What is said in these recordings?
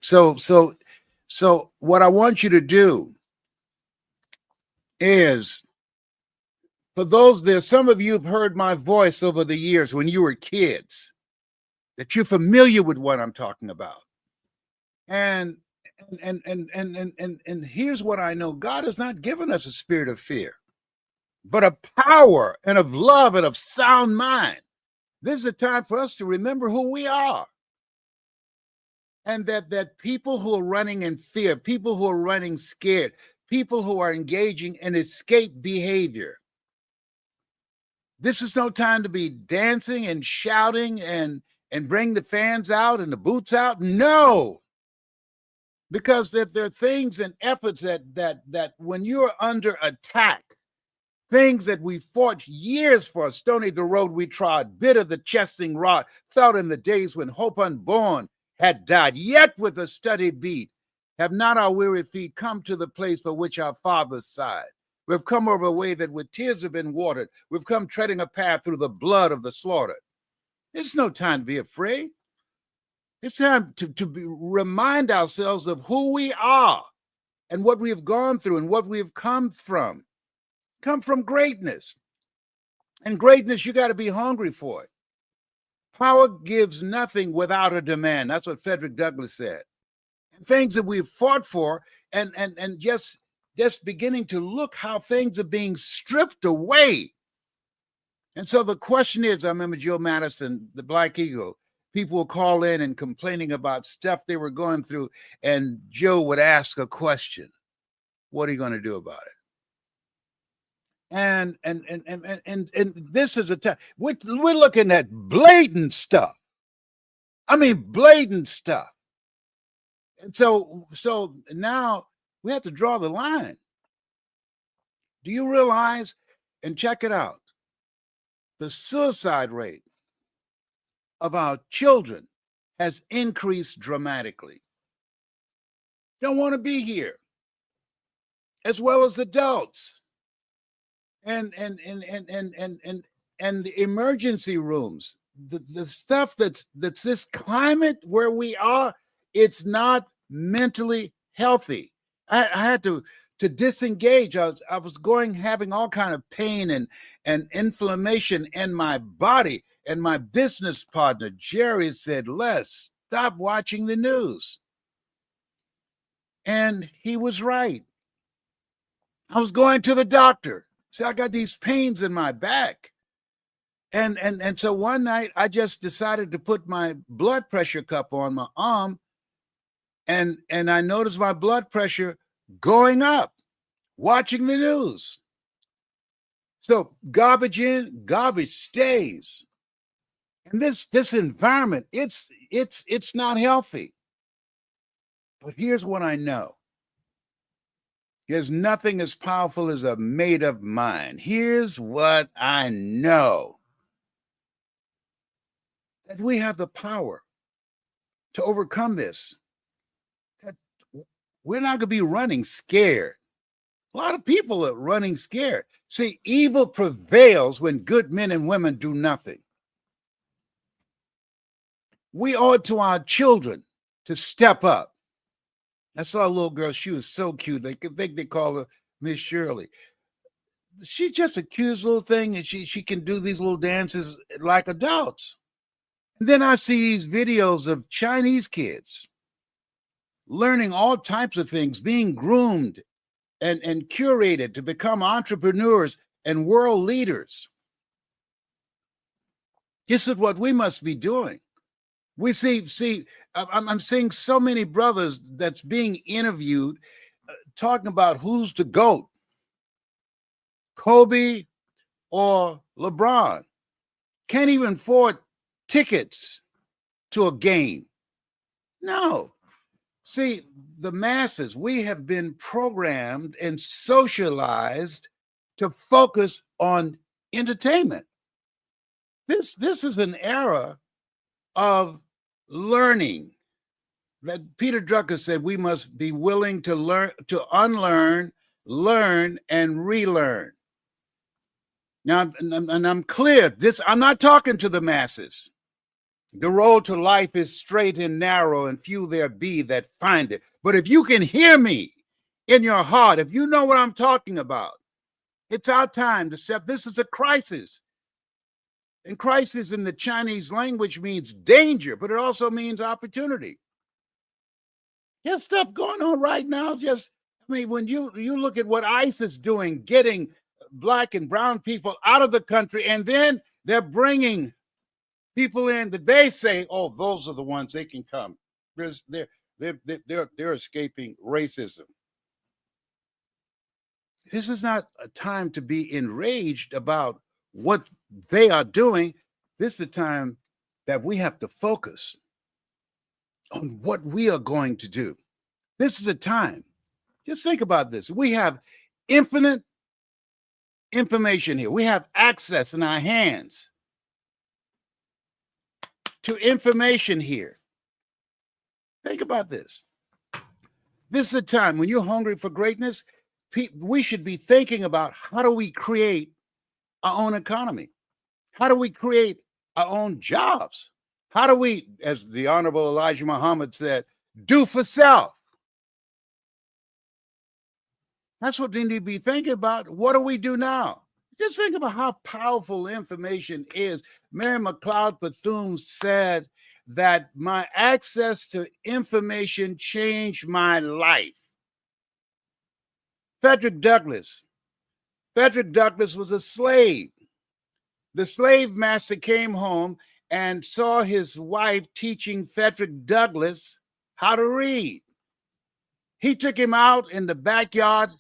So, so, so what I want you to do is, for those there, some of you have heard my voice over the years when you were kids, that you're familiar with what I'm talking about. And and here's what I know: God has not given us a spirit of fear, but of power and of love and of sound mind. This is a time for us to remember who we are, and that people who are running in fear, people who are running scared, people who are engaging in escape behavior. This is no time to be dancing and shouting and bring the fans out and the boots out. No, because there are things and efforts that when you're under attack, things that we fought years for, stony the road we trod, bitter the chesting rod, felt in the days when hope unborn had died. Yet with a steady beat, have not our weary feet come to the place for which our fathers sighed. We've come over a way that with tears have been watered. We've come treading a path through the blood of the slaughtered. It's no time to be afraid. It's time remind ourselves of who we are and what we have gone through and what we have come from. Come from greatness. And greatness, you got to be hungry for it. Power gives nothing without a demand. That's what Frederick Douglass said. And things that we've fought for, and just beginning to look how things are being stripped away. And so the question is, I remember Joe Madison, the Black Eagle, people would call in and complaining about stuff they were going through, and Joe would ask a question: what are you going to do about it? And this is a time we're looking at blatant stuff. I mean, blatant stuff. And so now we have to draw the line. Do you realize? And check it out: the suicide rate of our children has increased dramatically. Don't want to be here, as well as adults. And the emergency rooms, the stuff that's this climate where we are, it's not mentally healthy. I had to disengage. I was having all kind of pain and inflammation in my body. And my business partner Jerry said, "Les, stop watching the news." And he was right. I was going to the doctor. See, I got these pains in my back. And so one night I just decided to put my blood pressure cup on my arm, and I noticed my blood pressure going up, watching the news. So garbage in, garbage stays. And this environment, it's not healthy. But here's what I know. There's nothing as powerful as a made-up mind. Here's what I know: that we have the power to overcome this. That we're not going to be running scared. A lot of people are running scared. See, evil prevails when good men and women do nothing. We owe it to our children to step up. I saw a little girl. She was so cute. They think they call her Miss Shirley. She's just a cute little thing, and she can do these little dances like adults. And then I see these videos of Chinese kids learning all types of things, being groomed and curated to become entrepreneurs and world leaders. This is what we must be doing. We see, I'm seeing so many brothers that's being interviewed talking about who's the GOAT, Kobe or LeBron. Can't even afford tickets to a game. No. See, the masses, we have been programmed and socialized to focus on entertainment. This is an era of learning. That Peter Drucker said we must be willing to learn, to unlearn, learn, and relearn. Now, and I'm clear, I'm not talking to the masses. The road to life is straight and narrow, and few there be that find it. But if you can hear me in your heart, if you know what I'm talking about, it's our time to step. This is a crisis. And crisis in the Chinese language means danger, but it also means opportunity. There's stuff going on right now. When you look at what ICE is doing, getting black and brown people out of the country, and then they're bringing people in that they say, oh, those are the ones they can come. They're escaping racism. This is not a time to be enraged about what they are doing. This is a time that we have to focus on what we are going to do. This is a time. Just think about this. We have infinite information here. We have access in our hands to information here. Think about this. This is a time when you're hungry for greatness. We should be thinking about how do we create our own economy? How do we create our own jobs? How do we, as the Honorable Elijah Muhammad said, do for self? That's what we need to be thinking about. What do we do now? Just think about how powerful information is. Mary McLeod Bethune said that my access to information changed my life. Frederick Douglass was a slave. The slave master came home and saw his wife teaching Frederick Douglass how to read. He took him out in the backyard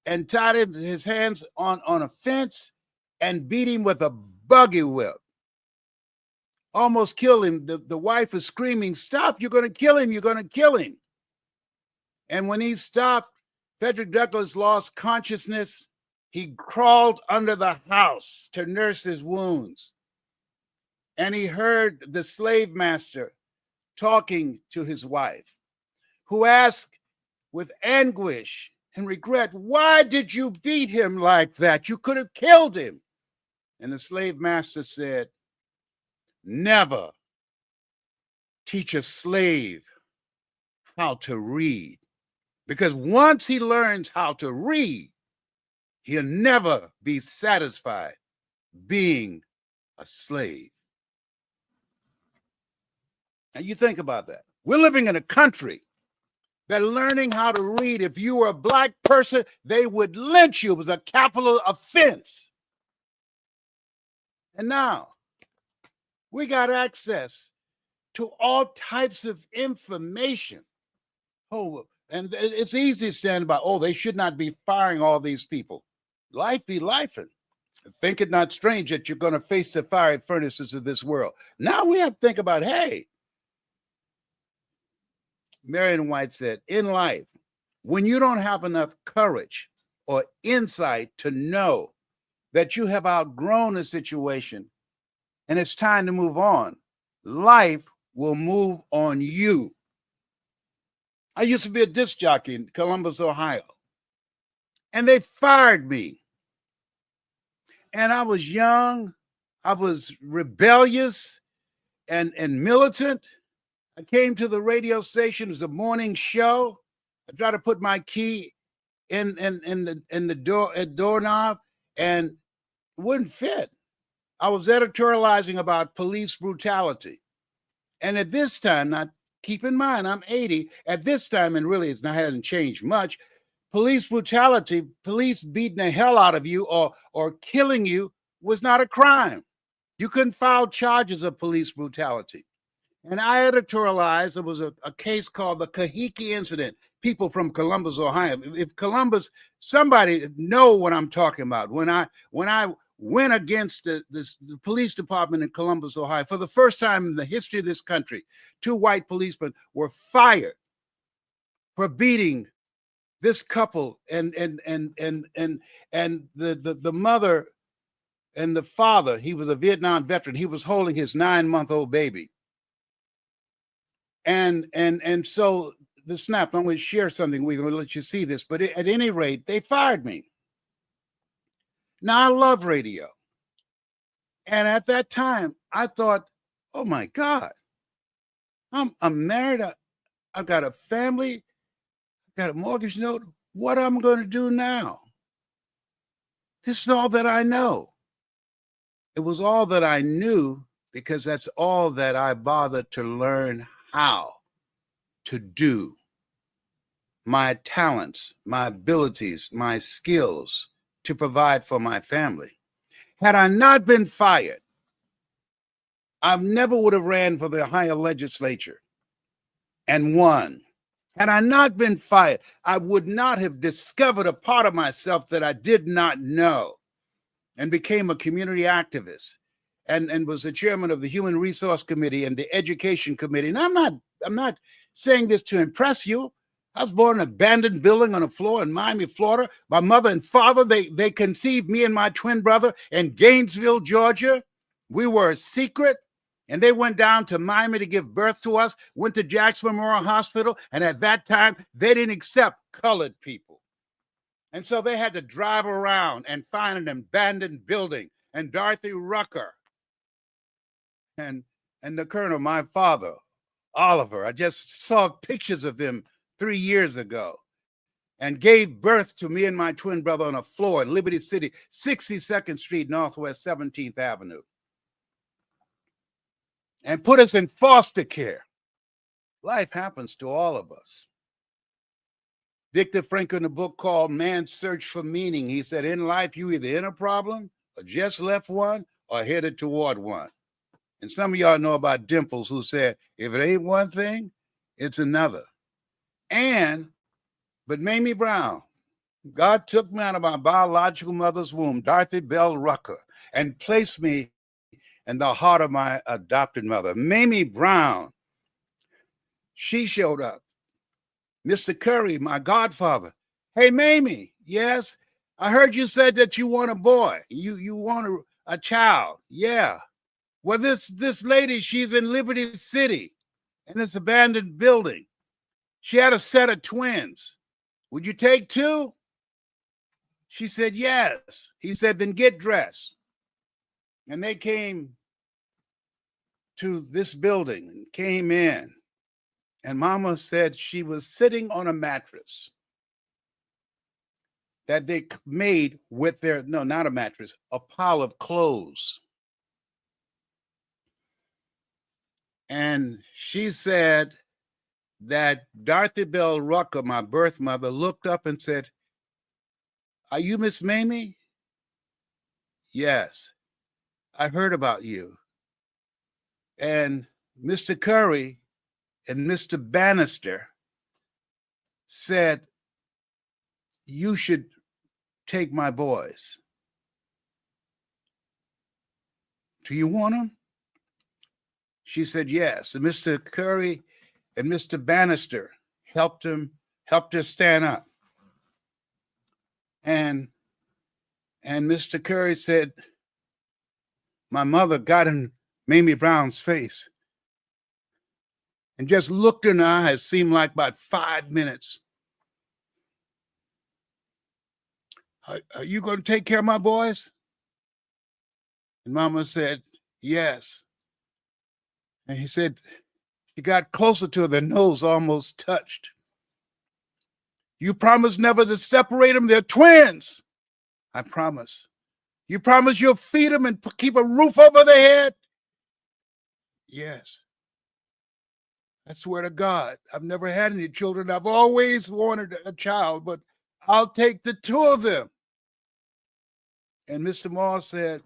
and tied his hands on a fence and beat him with a buggy whip. Almost killed him. The wife was screaming, "Stop, you're going to kill him, you're going to kill him." And when he stopped, Frederick Douglass lost consciousness. He crawled under the house to nurse his wounds. And he heard the slave master talking to his wife, who asked with anguish and regret, "Why did you beat him like that? You could have killed him." And the slave master said, "Never teach a slave how to read. Because once he learns how to read, he'll never be satisfied being a slave." Now you think about that. We're living in a country that learning how to read, if you were a black person, they would lynch you. It was a capital offense. And now we got access to all types of information. Oh, and it's easy to stand by, oh, they should not be firing all these people. Life be lifing. Think it not strange that you're going to face the fiery furnaces of this world. Now we have to think about, hey, Marion White said, in life, when you don't have enough courage or insight to know that you have outgrown a situation and it's time to move on, life will move on you. I used to be a disc jockey in Columbus, Ohio, and they fired me. And I was young, I was rebellious and militant. I came to the radio station. It was a morning show. I tried to put my key in the doorknob, and it wouldn't fit. I was editorializing about police brutality. And at this time, now keep in mind, I'm 80. At this time, and really it hasn't changed much, police brutality, police beating the hell out of you or killing you was not a crime. You couldn't file charges of police brutality. And I editorialized. There was a case called the Kahiki incident. People from Columbus, Ohio. If Columbus, somebody know what I'm talking about. When I went against the police department in Columbus, Ohio, for the first time in the history of this country, 2 white policemen were fired for beating this couple, and the mother and the father. He was a Vietnam veteran. He was holding his 9-month-old baby. And so the snap, I'm going to share something. We're going to let you see this, but at any rate, they fired me. Now I love radio. And at that time, I thought Oh my God. I'm married. I got a family, got a mortgage note. What am I going to do now? This is all that I know. It was all that I knew because that's all that I bothered to learn how to do. My talents, my abilities, my skills to provide for my family. Had I not been fired, I never would have ran for the higher legislature and won. Had I not been fired, I would not have discovered a part of myself that I did not know and became a community activist and was the chairman of the Human Resource Committee and the Education Committee. And I'm not saying this to impress you. I was born in an abandoned building on a floor in Miami, Florida. My mother and father, they conceived me and my twin brother in Gainesville, Georgia. We were a secret. And they went down to Miami to give birth to us, went to Jackson Memorial Hospital. And at that time, they didn't accept colored people. And so they had to drive around and find an abandoned building. And Dorothy Rucker and the colonel, my father, Oliver, I just saw pictures of them 3 years ago, and gave birth to me and my twin brother on a floor in Liberty City, 62nd Street, Northwest 17th Avenue, and put us in foster care. Life happens to all of us. Viktor Frankl, in a book called Man's Search for Meaning, he said, in life, you either in a problem or just left one or headed toward one. And some of y'all know about Dimples, who said, if it ain't one thing, it's another. But Mamie Brown, God took me out of my biological mother's womb, Dorothy Bell Rucker, and placed me in the heart of my adopted mother. Mamie Brown, she showed up. Mr. Curry, my godfather. Hey, Mamie, yes, I heard you said that you want a boy. You want a child. Yeah. Well, this lady, she's in Liberty City in this abandoned building. She had a set of twins. Would you take two? She said, yes. He said, then get dressed. And they came to this building and came in. And Mama said she was sitting on a mattress that they made with their, no, not a mattress, a pile of clothes. And she said that Dorothy Bell Rucker, my birth mother, looked up and said, are you Miss Mamie? Yes, I heard about you. And Mr. Curry and Mr. Bannister said, you should take my boys. Do you want them? She said, yes. And Mr. Curry and Mr. Bannister helped her stand up. And Mr. Curry said, my mother got in Mamie Brown's face and just looked in her eyes, seemed like about 5 minutes. Are you going to take care of my boys? And Mama said, yes. And he said, he got closer to her, their nose almost touched. You promise never to separate them? They're twins. I promise. You promise you'll feed them and keep a roof over their head? Yes. I swear to God, I've never had any children. I've always wanted a child, but I'll take the two of them. And Mr. Moore said,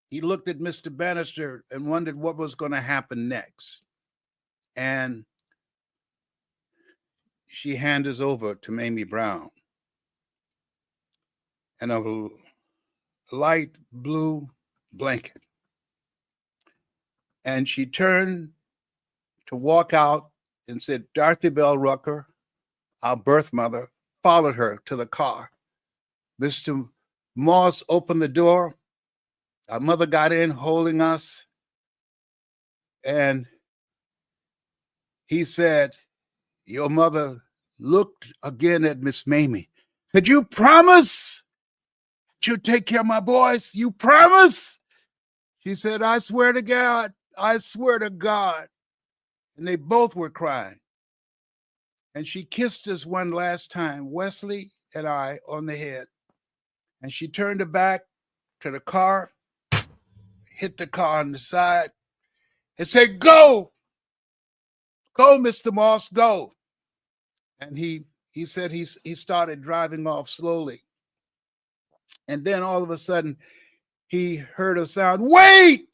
he looked at Mr. Bannister and wondered what was going to happen next. And she handed us over to Mamie Brown. And a light blue blanket. And she turned to walk out and said, Dorothy Bell Rucker, our birth mother, followed her to the car. Mr. Moss opened the door. Our mother got in holding us. And he said, your mother looked again at Miss Mamie. Said, you promise you'll take care of my boys? You promise? She said, I swear to God. I swear to God. And they both were crying. And she kissed us one last time, Wesley and I, on the head. And she turned her back to the car, hit the car on the side, and said, "Go, go, Mr. Moss, go." And he said he started driving off slowly. And then all of a sudden, he heard a sound, "Wait,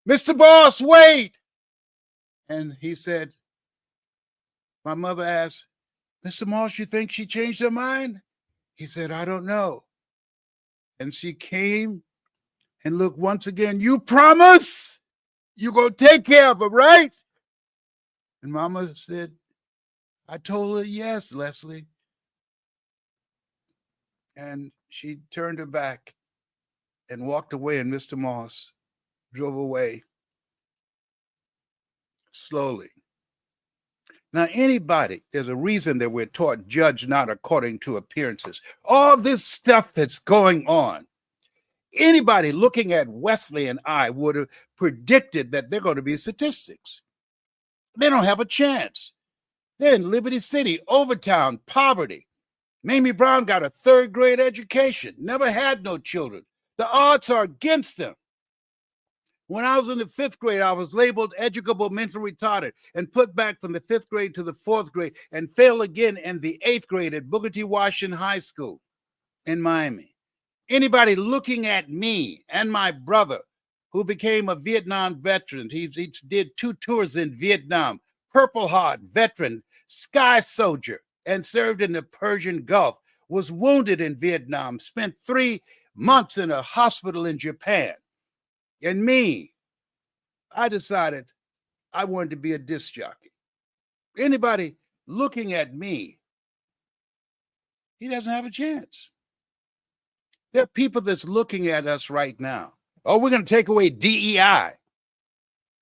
Mr. Moss, wait." And he said, my mother asked, "Mr. Moss, you think she changed her mind?" He said, "I don't know." And she came and looked once again. "You promise you gonna take care of her, right?" And Mama said, "I told her yes, Leslie." And she turned her back and walked away, and Mr. Moss drove away slowly. Now, anybody, there's a reason that we're taught judge not according to appearances. All this stuff that's going on, anybody looking at Wesley and I would have predicted that they're going to be statistics. They don't have a chance. They're in Liberty City, Overtown, poverty. Mamie Brown got a third grade education, never had no children. The odds are against them. When I was in the fifth grade, I was labeled educable mentally retarded and put back from the fifth grade to the fourth grade and failed again in the eighth grade at Booker T. Washington High School in Miami. Anybody looking at me and my brother, who became a Vietnam veteran, he did 2 tours in Vietnam, Purple Heart veteran, Sky Soldier, and served in the Persian Gulf, was wounded in Vietnam, spent 3 months in a hospital in Japan. And me, I decided I wanted to be a disc jockey. Anybody looking at me, he doesn't have a chance. There are people that's looking at us right now. Oh, we're going to take away DEI.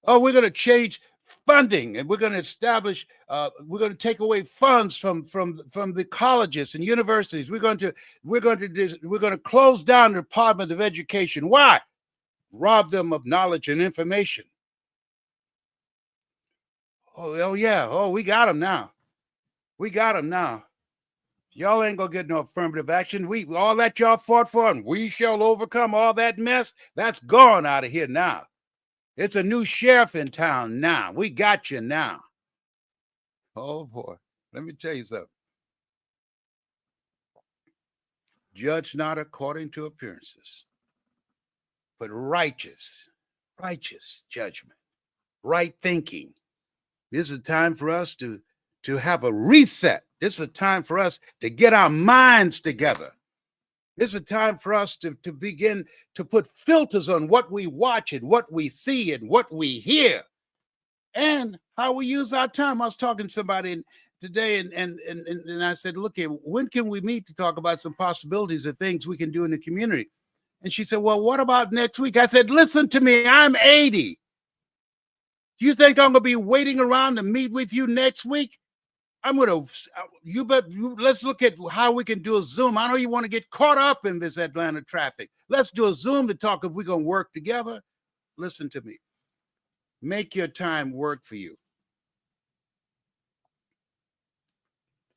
Oh, we're going to change funding, and we're going to establish. We're going to take away funds from the colleges and universities. We're going to close down the Department of Education. Why? Rob them of knowledge and information. Oh yeah. Oh, we got them now. We got them now. Y'all ain't gonna get no affirmative action. We all that y'all fought for, and we shall overcome all that mess. That's gone out of here now. It's a new sheriff in town now. We got you now. Oh boy, let me tell you something. Judge not according to appearances, but righteous judgment, right thinking. This is a time for us to have a reset. This is a time for us to get our minds together. This is a time for us to begin to put filters on what we watch and what we see and what we hear and how we use our time. I was talking to somebody today and I said, look here, when can we meet to talk about some possibilities of things we can do in the community? And she said, well, what about next week? I said, listen to me, I'm 80. Do you think I'm going to be waiting around to meet with you next week? I'm going to, let's look at how we can do a Zoom. I know you want to get caught up in this Atlanta traffic. Let's do a Zoom to talk if we're going to work together. Listen to me. Make your time work for you.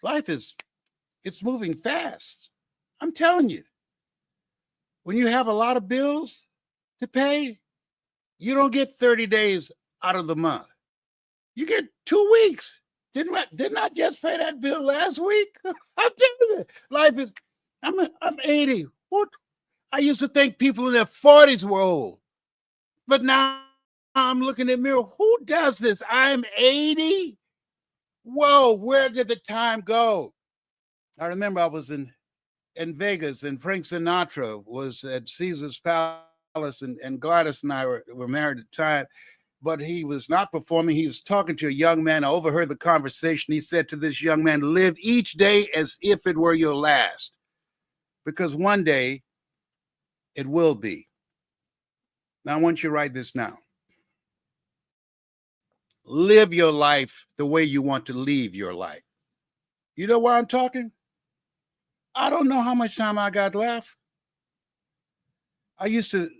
Life it's moving fast. I'm telling you. When you have a lot of bills to pay, you don't get 30 days out of the month. You get 2 weeks. Didn't I just pay that bill last week? I'm telling you, life is. I'm 80. What? I used to think people in their 40s were old, but now I'm looking in the mirror. Who does this? I'm 80. Whoa, where did the time go? I remember I was in Vegas, and Frank Sinatra was at Caesar's Palace, and Gladys and I were married at the time. But he was not performing. He was talking to a young man. I overheard the conversation. He said to this young man, live each day as if it were your last, because one day it will be. Now, I want you to write this now. Live your life the way you want to leave your life. You know why I'm talking? I don't know how much time I got left. I used to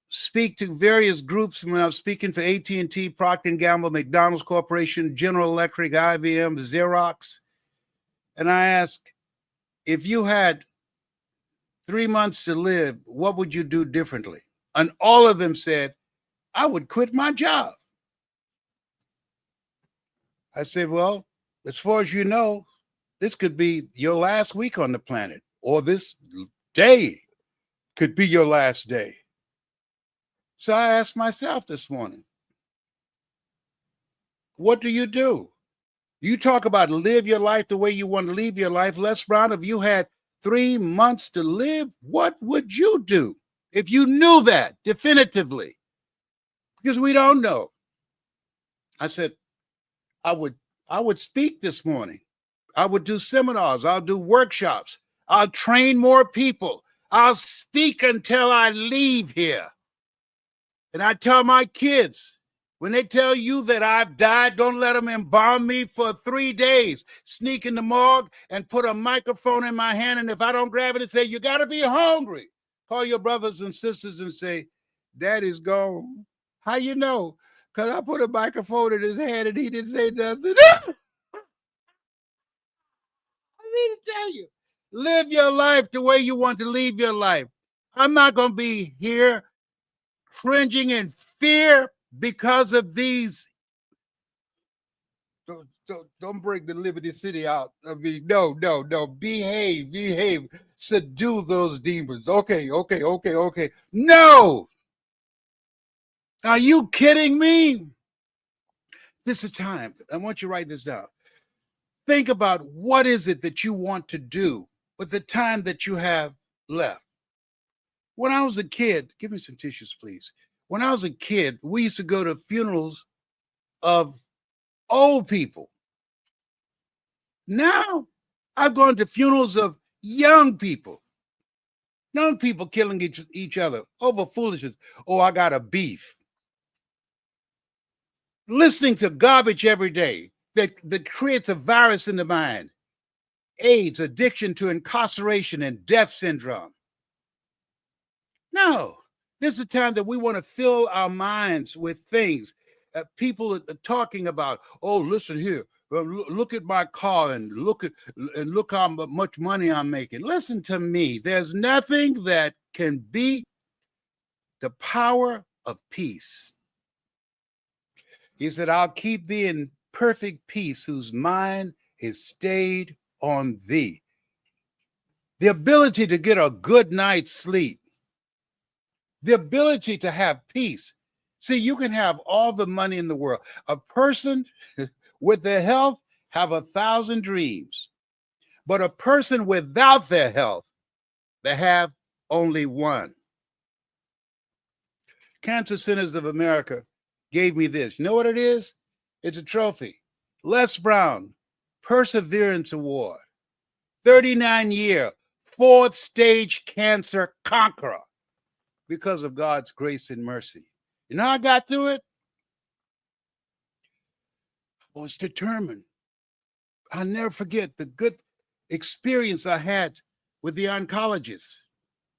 speak to various groups when I was speaking for AT&T, Procter & Gamble, McDonald's Corporation, General Electric, IBM, Xerox. And I asked, if you had 3 months to live, what would you do differently? And all of them said, I would quit my job. I said, well, as far as you know, this could be your last week on the planet, or this day could be your last day. So I asked myself this morning, what do? You talk about live your life the way you want to live your life. Les Brown, if you had 3 months to live, what would you do if you knew that definitively? Because we don't know. I said, I would speak this morning. I would do seminars. I'll do workshops. I'll train more people. I'll speak until I leave here. And I tell my kids, when they tell you that I've died, don't let them embalm me for 3 days. Sneak in the morgue and put a microphone in my hand. And if I don't grab it and say, you got to be hungry, call your brothers and sisters and say, Daddy's gone. How you know? Because I put a microphone in his hand and he didn't say nothing. I mean to tell you, live your life the way you want to live your life. I'm not going to be here cringing in fear because of these. Don't bring the Liberty City out of me. No. Behave. Subdue those demons. Okay. No. Are you kidding me? This is time. I want you to write this down. Think about what is it that you want to do with the time that you have left. When I was a kid, give me some tissues, please. When I was a kid, we used to go to funerals of old people. Now, I've gone to funerals of young people. Young people killing each other over foolishness. Oh, I got a beef. Listening to garbage every day that creates a virus in the mind. AIDS, addiction to incarceration, and death syndrome. No, this is a time that we want to fill our minds with things. People are talking about, oh, listen here, look at my car and look how much money I'm making. Listen to me. There's nothing that can beat the power of peace. He said, I'll keep thee in perfect peace whose mind is stayed on thee. The ability to get a good night's sleep. The ability to have peace. See, you can have all the money in the world. A person with their health have 1,000 dreams. But a person without their health, they have only one. Cancer Centers of America gave me this. You know what it is? It's a trophy. Les Brown, Perseverance Award. 39-year, 4th stage cancer conqueror because of God's grace and mercy. You know how I got through it? I was determined. I'll never forget the good experience I had with the oncologist,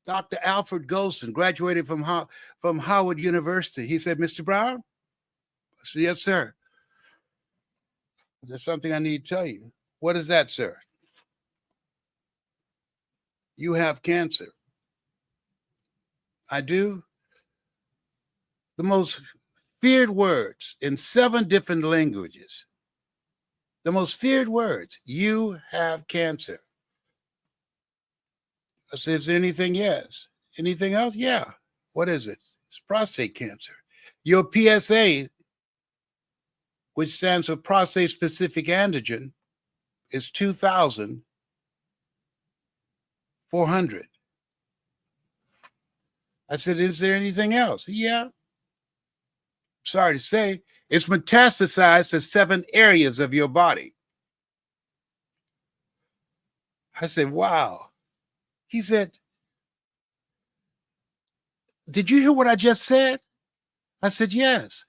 Dr. Alfred Golson, graduated from Howard University. He said, Mr. Brown? I said, yes, sir. There's something I need to tell you. What is that, sir? You have cancer. I do. The most feared words in 7 different languages. The most feared words, you have cancer. I said, is there anything? Yes. Anything else? Yeah. What is it? It's prostate cancer. Your PSA, which stands for prostate-specific antigen, is 2,400. I said, is there anything else? Yeah. Sorry to say, it's metastasized to 7 areas of your body. I said, wow. He said, did you hear what I just said? I said, yes.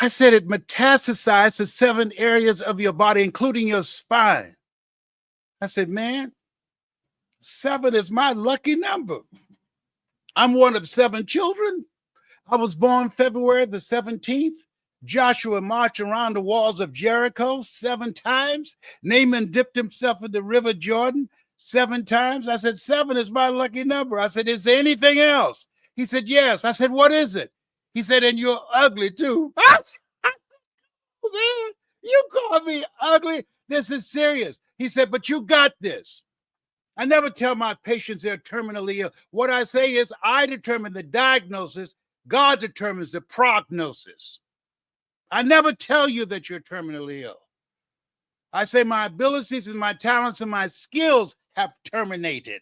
I said it metastasized to 7 areas of your body, including your spine. I said, man, 7 is my lucky number. I'm one of 7 children. I was born February the 17th. Joshua marched around the walls of Jericho 7 times. Naaman dipped himself in the river Jordan 7 times. I said, 7 is my lucky number. I said, is there anything else? He said, yes. I said, what is it? He said, and you're ugly too. Man, you call me ugly? This is serious. He said, but you got this. I never tell my patients they're terminally ill. What I say is I determine the diagnosis. God determines the prognosis. I never tell you that you're terminally ill. I say my abilities and my talents and my skills have terminated.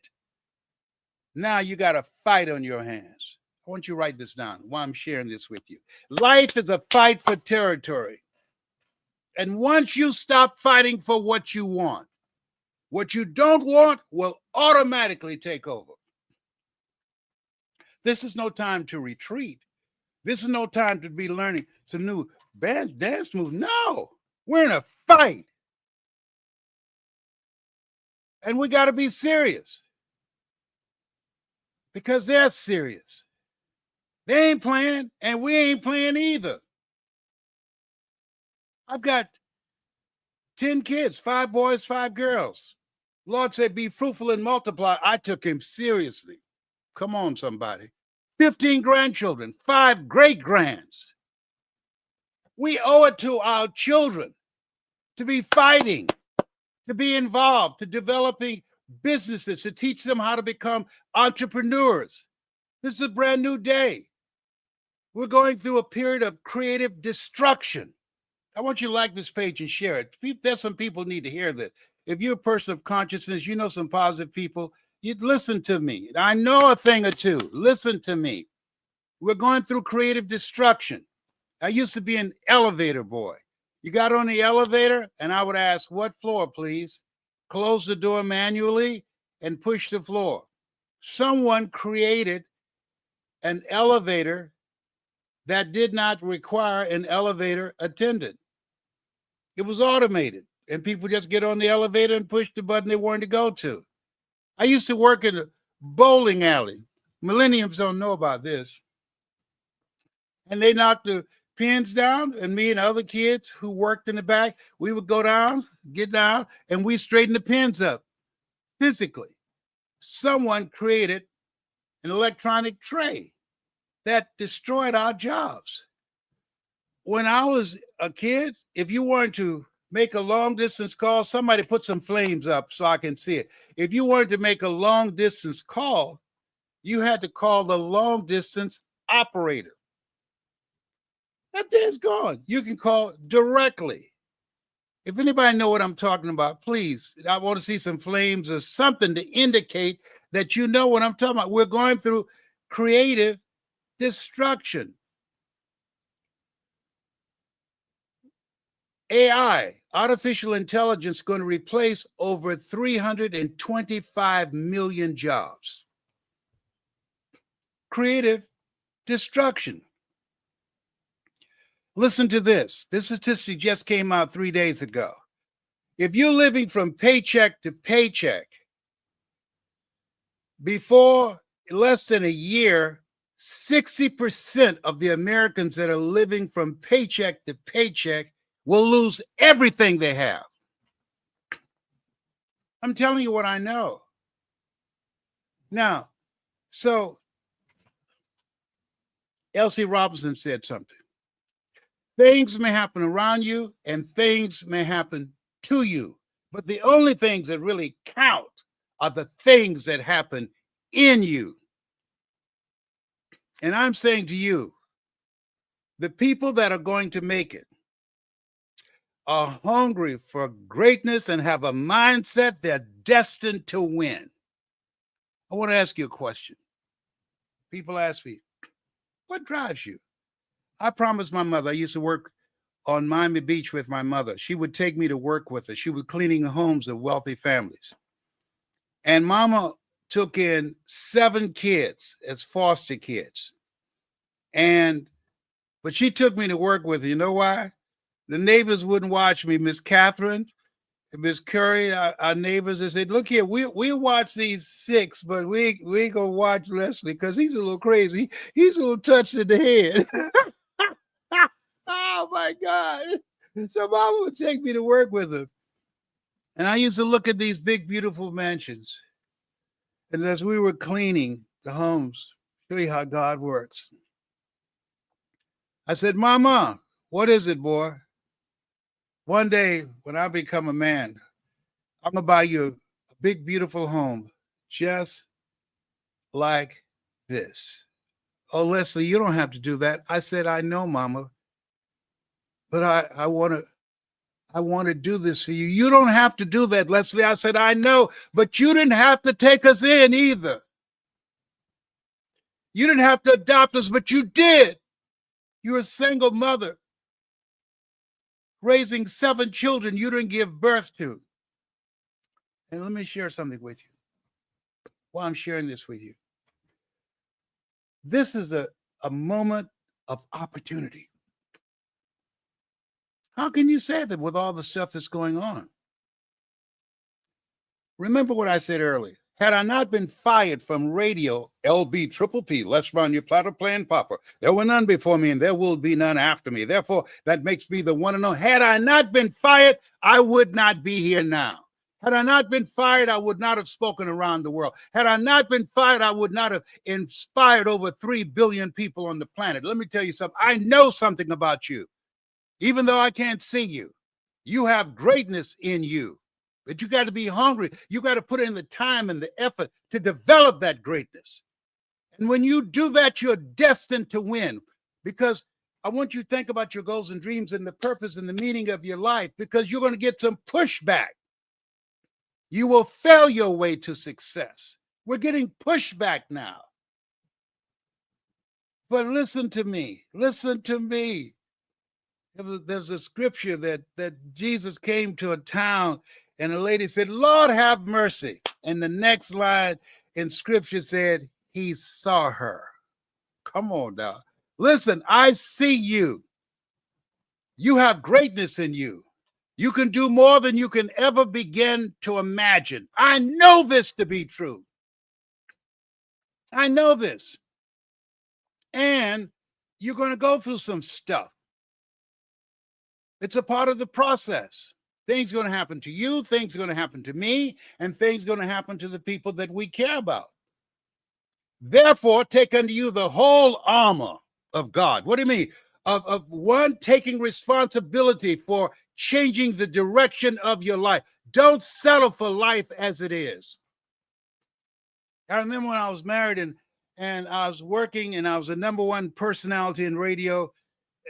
Now you got a fight on your hands. I want you to write this down while I'm sharing this with you. Life is a fight for territory. And once you stop fighting for what you want, what you don't want will automatically take over. This is no time to retreat. This is no time to be learning some new dance moves. No, we're in a fight. And we got to be serious. Because they're serious. They ain't playing, and we ain't playing either. I've got 10 kids, 5 boys, 5 girls. Lord said, be fruitful and multiply. I took him seriously. Come on, somebody. 15 grandchildren, 5 great-grands. We owe it to our children to be fighting, to be involved, to developing businesses, to teach them how to become entrepreneurs. This is a brand new day. We're going through a period of creative destruction. I want you to like this page and share it. There's some people need to hear this. If you're a person of consciousness, you know some positive people, you'd listen to me. I know a thing or two. Listen to me. We're going through creative destruction. I used to be an elevator boy. You got on the elevator, and I would ask, what floor, please? Close the door manually and push the floor. Someone created an elevator that did not require an elevator attendant. It was automated, and people just get on the elevator and push the button they wanted to go to. I used to work in a bowling alley. Millenniums don't know about this. And they knocked the pins down, and me and other kids who worked in the back, we would go down, get down, and we straighten the pins up physically. Someone created an electronic tray that destroyed our jobs. When I was a kid, if you wanted to make a long distance call, somebody put some flames up so I can see it. If you wanted to make a long distance call, you had to call the long distance operator. That day's gone. You can call directly. If anybody know what I'm talking about, please, I want to see some flames or something to indicate that you know what I'm talking about. We're going through creative destruction. AI, artificial intelligence, going to replace over 325 million jobs. Creative destruction. Listen to this. This statistic just came out 3 days ago. If you're living from paycheck to paycheck, before less than a year, 60% of the Americans that are living from paycheck to paycheck will lose everything they have. I'm telling you what I know. Now, so Elsie Robinson said something. Things may happen around you and things may happen to you, but the only things that really count are the things that happen in you. And I'm saying to you, the people that are going to make it are hungry for greatness and have a mindset they're destined to win. I want to ask you a question. People ask me, what drives you? I promised my mother, I used to work on Miami Beach with my mother. She would take me to work with her. She was cleaning homes of wealthy families. And mama took in 7 kids as foster kids. But she took me to work with her. You know why? The neighbors wouldn't watch me. Miss Catherine Miss Curry, our neighbors, they said, "Look here, we watch these six, but we gonna watch Leslie because he's a little crazy. He's a little touched in the head." Oh my God! So Mama would take me to work with her, and I used to look at these big, beautiful mansions. And as we were cleaning the homes, show you how God works. I said, "Mama, what is it, boy? One day when I become a man, I'm gonna buy you a big, beautiful home, just like this." "Oh, Leslie, you don't have to do that." I said, "I know, Mama, but I want to do this for you." "You don't have to do that, Leslie." I said, "I know, but you didn't have to take us in either. You didn't have to adopt us, but you did. You're a single mother raising 7 children you didn't give birth to." And let me share something with you while I'm sharing this with you. This is a moment of opportunity. How can you say that with all the stuff that's going on? Remember what I said earlier. Had I not been fired from radio, LB Triple P, let's run your platter playing popper. There were none before me and there will be none after me. Therefore, that makes me the one and only. Had I not been fired, I would not be here now. Had I not been fired, I would not have spoken around the world. Had I not been fired, I would not have inspired over 3 billion people on the planet. Let me tell you something. I know something about you. Even though I can't see you, you have greatness in you. But you got to be hungry. You got to put in the time and the effort to develop that greatness. And when you do that, you're destined to win. Because I want you to think about your goals and dreams and the purpose and the meaning of your life, because you're going to get some pushback. You will fail your way to success. We're getting pushback now. But listen to me. Listen to me. There's a scripture that Jesus came to a town and a lady said, "Lord, have mercy." And the next line in scripture said, he saw her. Come on now. Listen, I see you. You have greatness in you. You can do more than you can ever begin to imagine. I know this to be true. I know this. And you're going to go through some stuff. It's a part of the process. Things are going to happen to you, things are going to happen to me, and things are going to happen to the people that we care about. Therefore, take unto you the whole armor of God. What do you mean? Of one, taking responsibility for changing the direction of your life. Don't settle for life as it is. I remember when I was married and I was working and I was the #1 personality in radio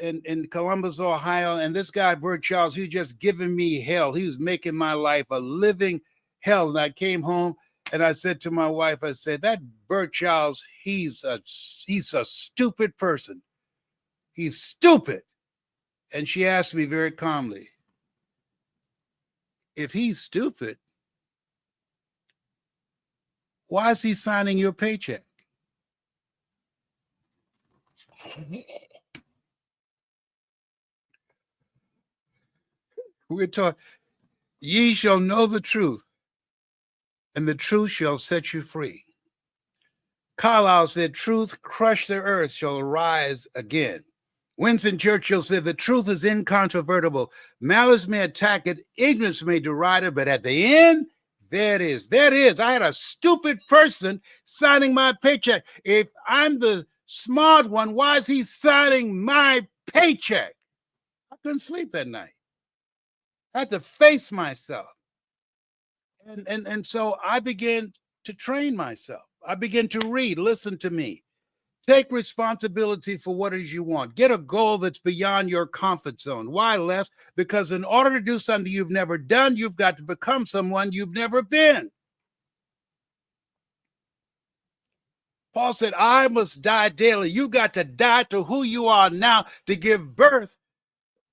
in Columbus, Ohio. And this guy, Bert Charles, he was just giving me hell. He was making my life a living hell. And I came home and I said to my wife, I said, "That Bert Charles, he's a stupid person. He's stupid." And she asked me very calmly, "If he's stupid, why is he signing your paycheck?" We're taught, "Ye shall know the truth, and the truth shall set you free." Carlyle said, "Truth crushed the earth shall rise again." Winston Churchill said, "The truth is incontrovertible. Malice may attack it, ignorance may deride it, but at the end, there it is. There it is. I had a stupid person signing my paycheck. If I'm the smart one, why is he signing my paycheck?" I couldn't sleep that night. I had to face myself. And so I began to train myself. I began to read. Listen to me. Take responsibility for what it is you want. Get a goal that's beyond your comfort zone. Why, Les? Because in order to do something you've never done, you've got to become someone you've never been. Paul said, "I must die daily." You got to die to who you are now to give birth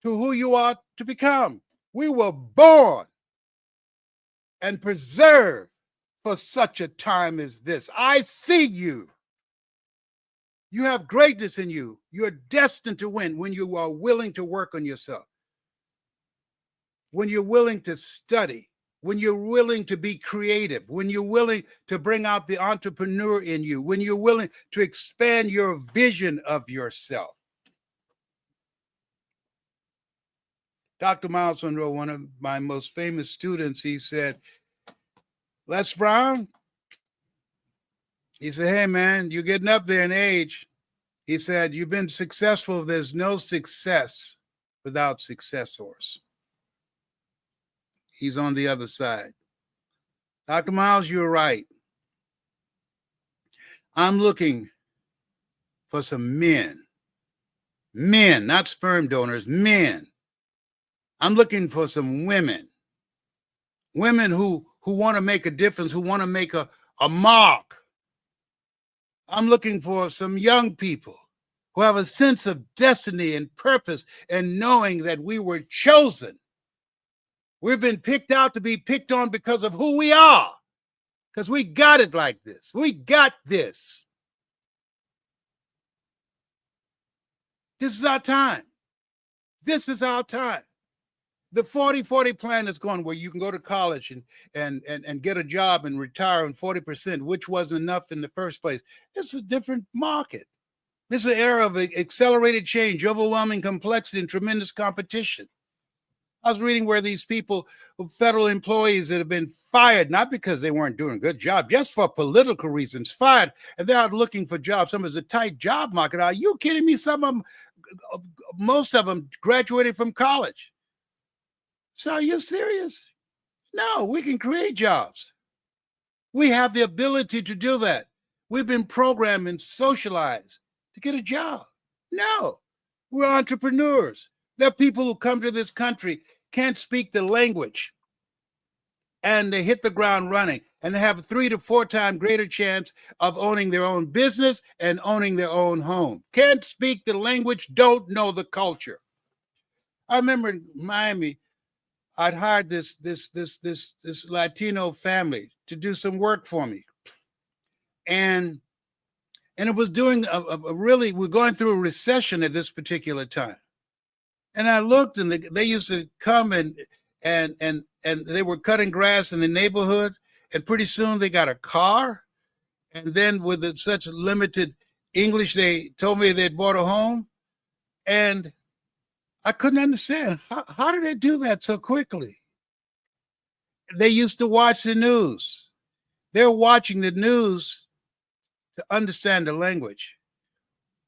to who you are to become. We were born and preserved for such a time as this. I see you. You have greatness in you. You're destined to win when you are willing to work on yourself. when you're willing to study, when you're willing to be creative, when you're willing to bring out the entrepreneur in you, when you're willing to expand your vision of yourself. Dr. Miles Monroe, one of my most famous students, he said, Les Brown, he said, hey, man, you're getting up there in age. He said, you've been successful. There's no success without successors. He's on the other side. Dr. Miles, you're right. I'm looking for some men, not sperm donors, men. I'm looking for some women who want to make a difference, who want to make a mark. I'm looking for some young people who have a sense of destiny and purpose and knowing that we were chosen. We've been picked out to be picked on because of who we are, because we got it like this. We got this. This is our time. This is our time. The 40-40 plan is going where you can go to college and get a job and retire on 40%, which wasn't enough in the first place. It's a different market. This is an era of accelerated change, overwhelming complexity, and tremendous competition. I was reading where these people, federal employees that have been fired, not because they weren't doing a good job, just for political reasons, fired, and they're out looking for jobs. Some of a tight job market. Are you kidding me? Some of them, most of them graduated from college. So are you serious? No, we can create jobs. We have the ability to do that. We've been programmed and socialized to get a job. No, we're entrepreneurs. There are people who come to this country, can't speak the language, and they hit the ground running, and they have a 3 to 4 times greater chance of owning their own business and owning their own home. Can't speak the language, don't know the culture. I remember in Miami, I'd hired this Latino family to do some work for me. And it was doing we're going through a recession at this particular time. And I looked, and they used to come and they were cutting grass in the neighborhood, and pretty soon they got a car. And then with such limited English, they told me they'd bought a home. And I couldn't understand. How did they do that so quickly? They used to watch the news. They're watching the news to understand the language.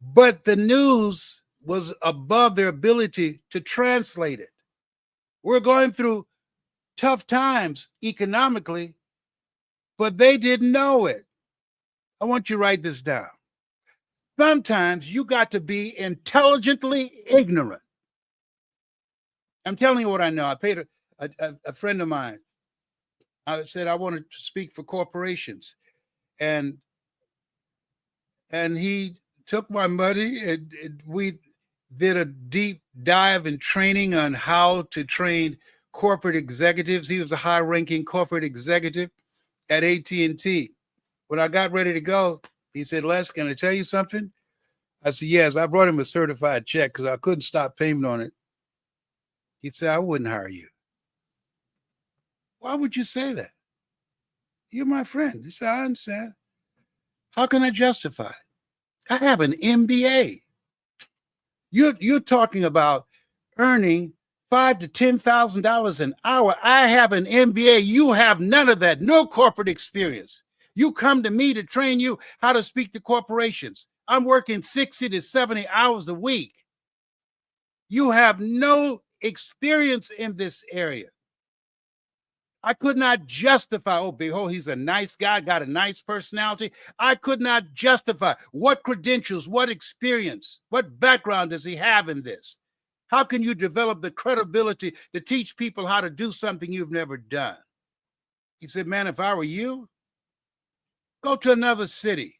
But the news was above their ability to translate it. We're going through tough times economically, but they didn't know it. I want you to write this down. Sometimes you got to be intelligently ignorant. I'm telling you what I know. I paid a friend of mine. I said I wanted to speak for corporations, and he took my money, and we did a deep dive and training on how to train corporate executives. He was a high-ranking corporate executive at AT&T. When I got ready to go, he said, Les, can I tell you something? I said, yes. I brought him a certified check because I couldn't stop payment on it. He said, I wouldn't hire you. Why would you say that? You're my friend. He said, I understand. How can I justify it? I have an MBA. You're talking about earning $5,000 to $10,000 an hour. I have an MBA. You have none of that. No corporate experience. You come to me to train you how to speak to corporations. I'm working 60 to 70 hours a week. You have no experience in this area. I could not justify, oh, behold, he's a nice guy, got a nice personality. I could not justify what credentials, what experience, what background does he have in this? How can you develop the credibility to teach people how to do something you've never done? He said, man, if I were you, go to another city.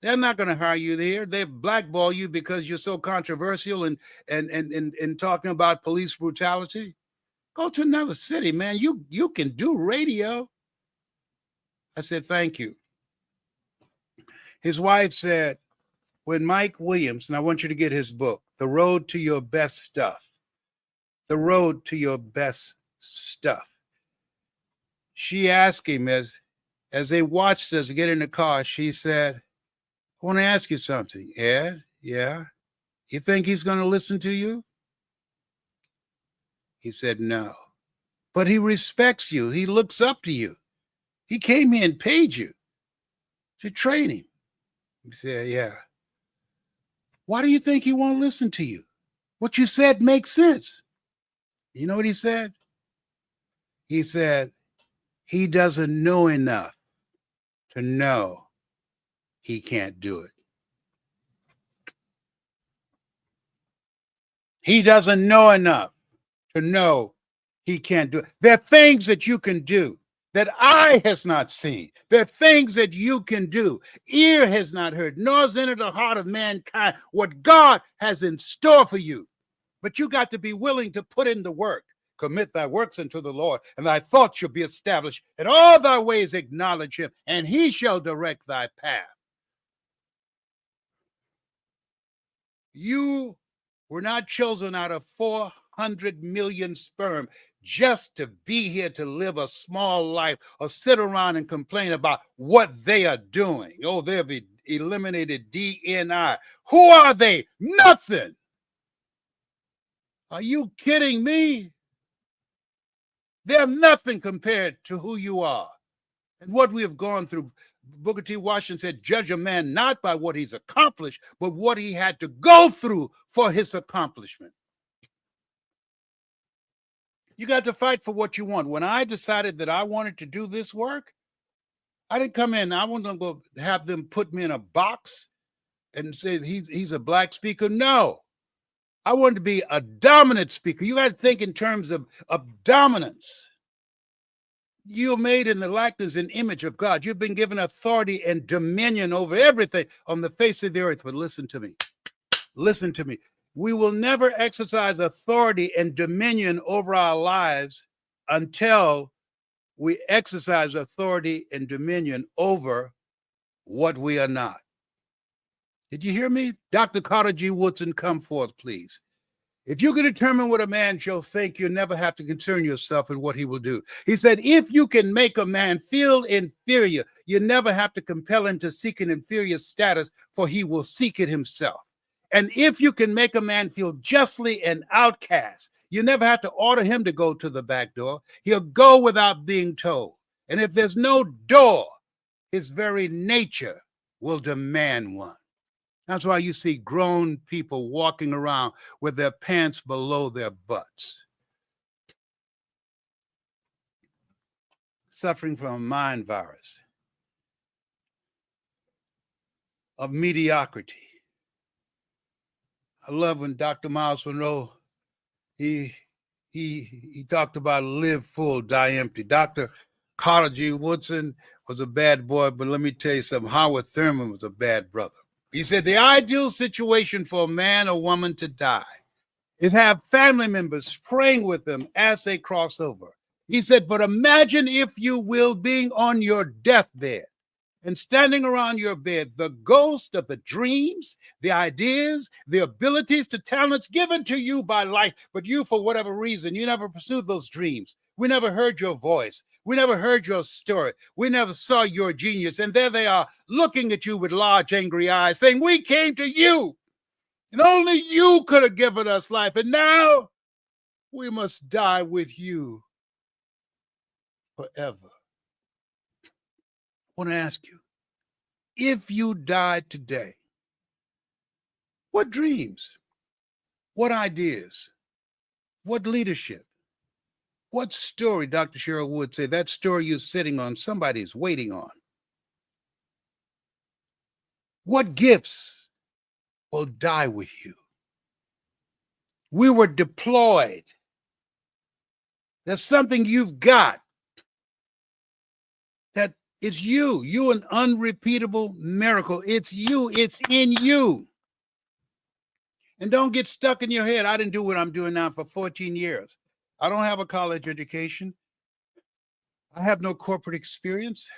They're not going to hire you there. They blackball you because you're so controversial and talking about police brutality. Go to another city, man. You can do radio. I said, thank you. His wife said, when Mike Williams, and I want you to get his book, The Road to Your Best Stuff. the road to your best stuff. She asked him as they watched us get in the car, she said, I want to ask you something. Ed, yeah? You think he's going to listen to you? He said, no. But he respects you. He looks up to you. He came here and paid you to train him. He said, yeah. Why do you think he won't listen to you? What you said makes sense. You know what he said? He said, he doesn't know enough to know he can't do it. He doesn't know enough to know he can't do it. There are things that you can do that eye has not seen. There are things that you can do, ear has not heard, nor has entered the heart of mankind what God has in store for you. But you got to be willing to put in the work. Commit thy works unto the Lord, and thy thoughts shall be established. In all thy ways acknowledge him, and he shall direct thy path. You were not chosen out of 400 million sperm just to be here to live a small life or sit around and complain about what they are doing. Oh, they've eliminated DNI. Who are they? Nothing. Are you kidding me? They're nothing compared to who you are and what we have gone through. Booker T. Washington said, judge a man not by what he's accomplished, but what he had to go through for his accomplishment. You got to fight for what you want. When I decided that I wanted to do this work, I didn't come in. I wasn't going to go have them put me in a box and say he's a black speaker. No. I wanted to be a dominant speaker. You got to think in terms of dominance. You're made in the likeness and image of God. You've been given authority and dominion over everything on the face of the earth. But listen to me. Listen to me. We will never exercise authority and dominion over our lives until we exercise authority and dominion over what we are not. Did you hear me? Dr. Carter G. Woodson, come forth, please. If you can determine what a man shall think, you'll never have to concern yourself with what he will do. He said, if you can make a man feel inferior, you never have to compel him to seek an inferior status, for he will seek it himself. And if you can make a man feel justly an outcast, you never have to order him to go to the back door. He'll go without being told. And if there's no door, his very nature will demand one. That's why you see grown people walking around with their pants below their butts, suffering from a mind virus of mediocrity. I love when Dr. Miles Monroe, he talked about live full, die empty. Dr. Carter G. Woodson was a bad boy, but let me tell you something. Howard Thurman was a bad brother. He said the ideal situation for a man or woman to die is have family members praying with them as they cross over. He said, but imagine, if you will, being on your deathbed and standing around your bed, the ghost of the dreams, the ideas, the abilities, the talents given to you by life, but you, for whatever reason, you never pursued those dreams. We never heard your voice. We never heard your story. We never saw your genius. And there they are looking at you with large, angry eyes saying, we came to you and only you could have given us life. And now we must die with you forever. I want to ask you, if you died today, what dreams, what ideas, what leadership, what story, Dr. Cheryl Wood said, that story you're sitting on, somebody's waiting on. What gifts will die with you? We were deployed. There's something you've got that it's you, an unrepeatable miracle. It's you, it's in you. And don't get stuck in your head. I didn't do what I'm doing now for 14 years. I don't have a college education. I have no corporate experience.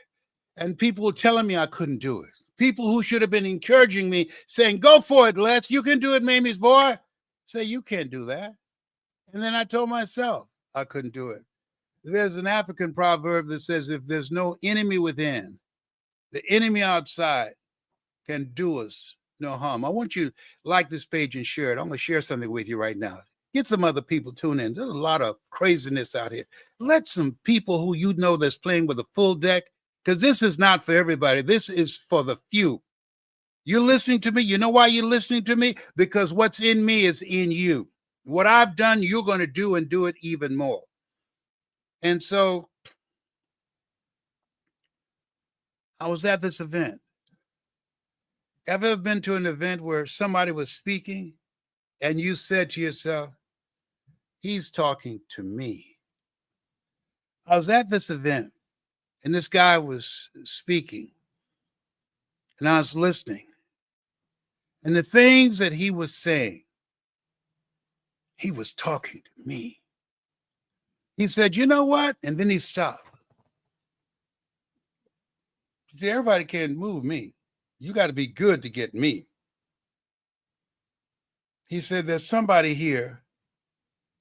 And people were telling me I couldn't do it. People who should have been encouraging me, saying, go for it, Les. You can do it, Mamie's boy. Say, you can't do that. And then I told myself I couldn't do it. There's an African proverb that says, if there's no enemy within, the enemy outside can do us no harm. I want you to like this page and share it. I'm going to share something with you right now. Get some other people tune in. There's a lot of craziness out here. Let some people who you know that's playing with a full deck, because this is not for everybody. This is for the few. You're listening to me. You know why you're listening to me? Because what's in me is in you. What I've done, you're going to do and do it even more. And so I was at this event. Ever been to an event where somebody was speaking and you said to yourself, he's talking to me? I was at this event and this guy was speaking and I was listening. And the things that he was saying, he was talking to me. He said, you know what? And then he stopped. See, everybody can't move me. You got to be good to get me. He said, there's somebody here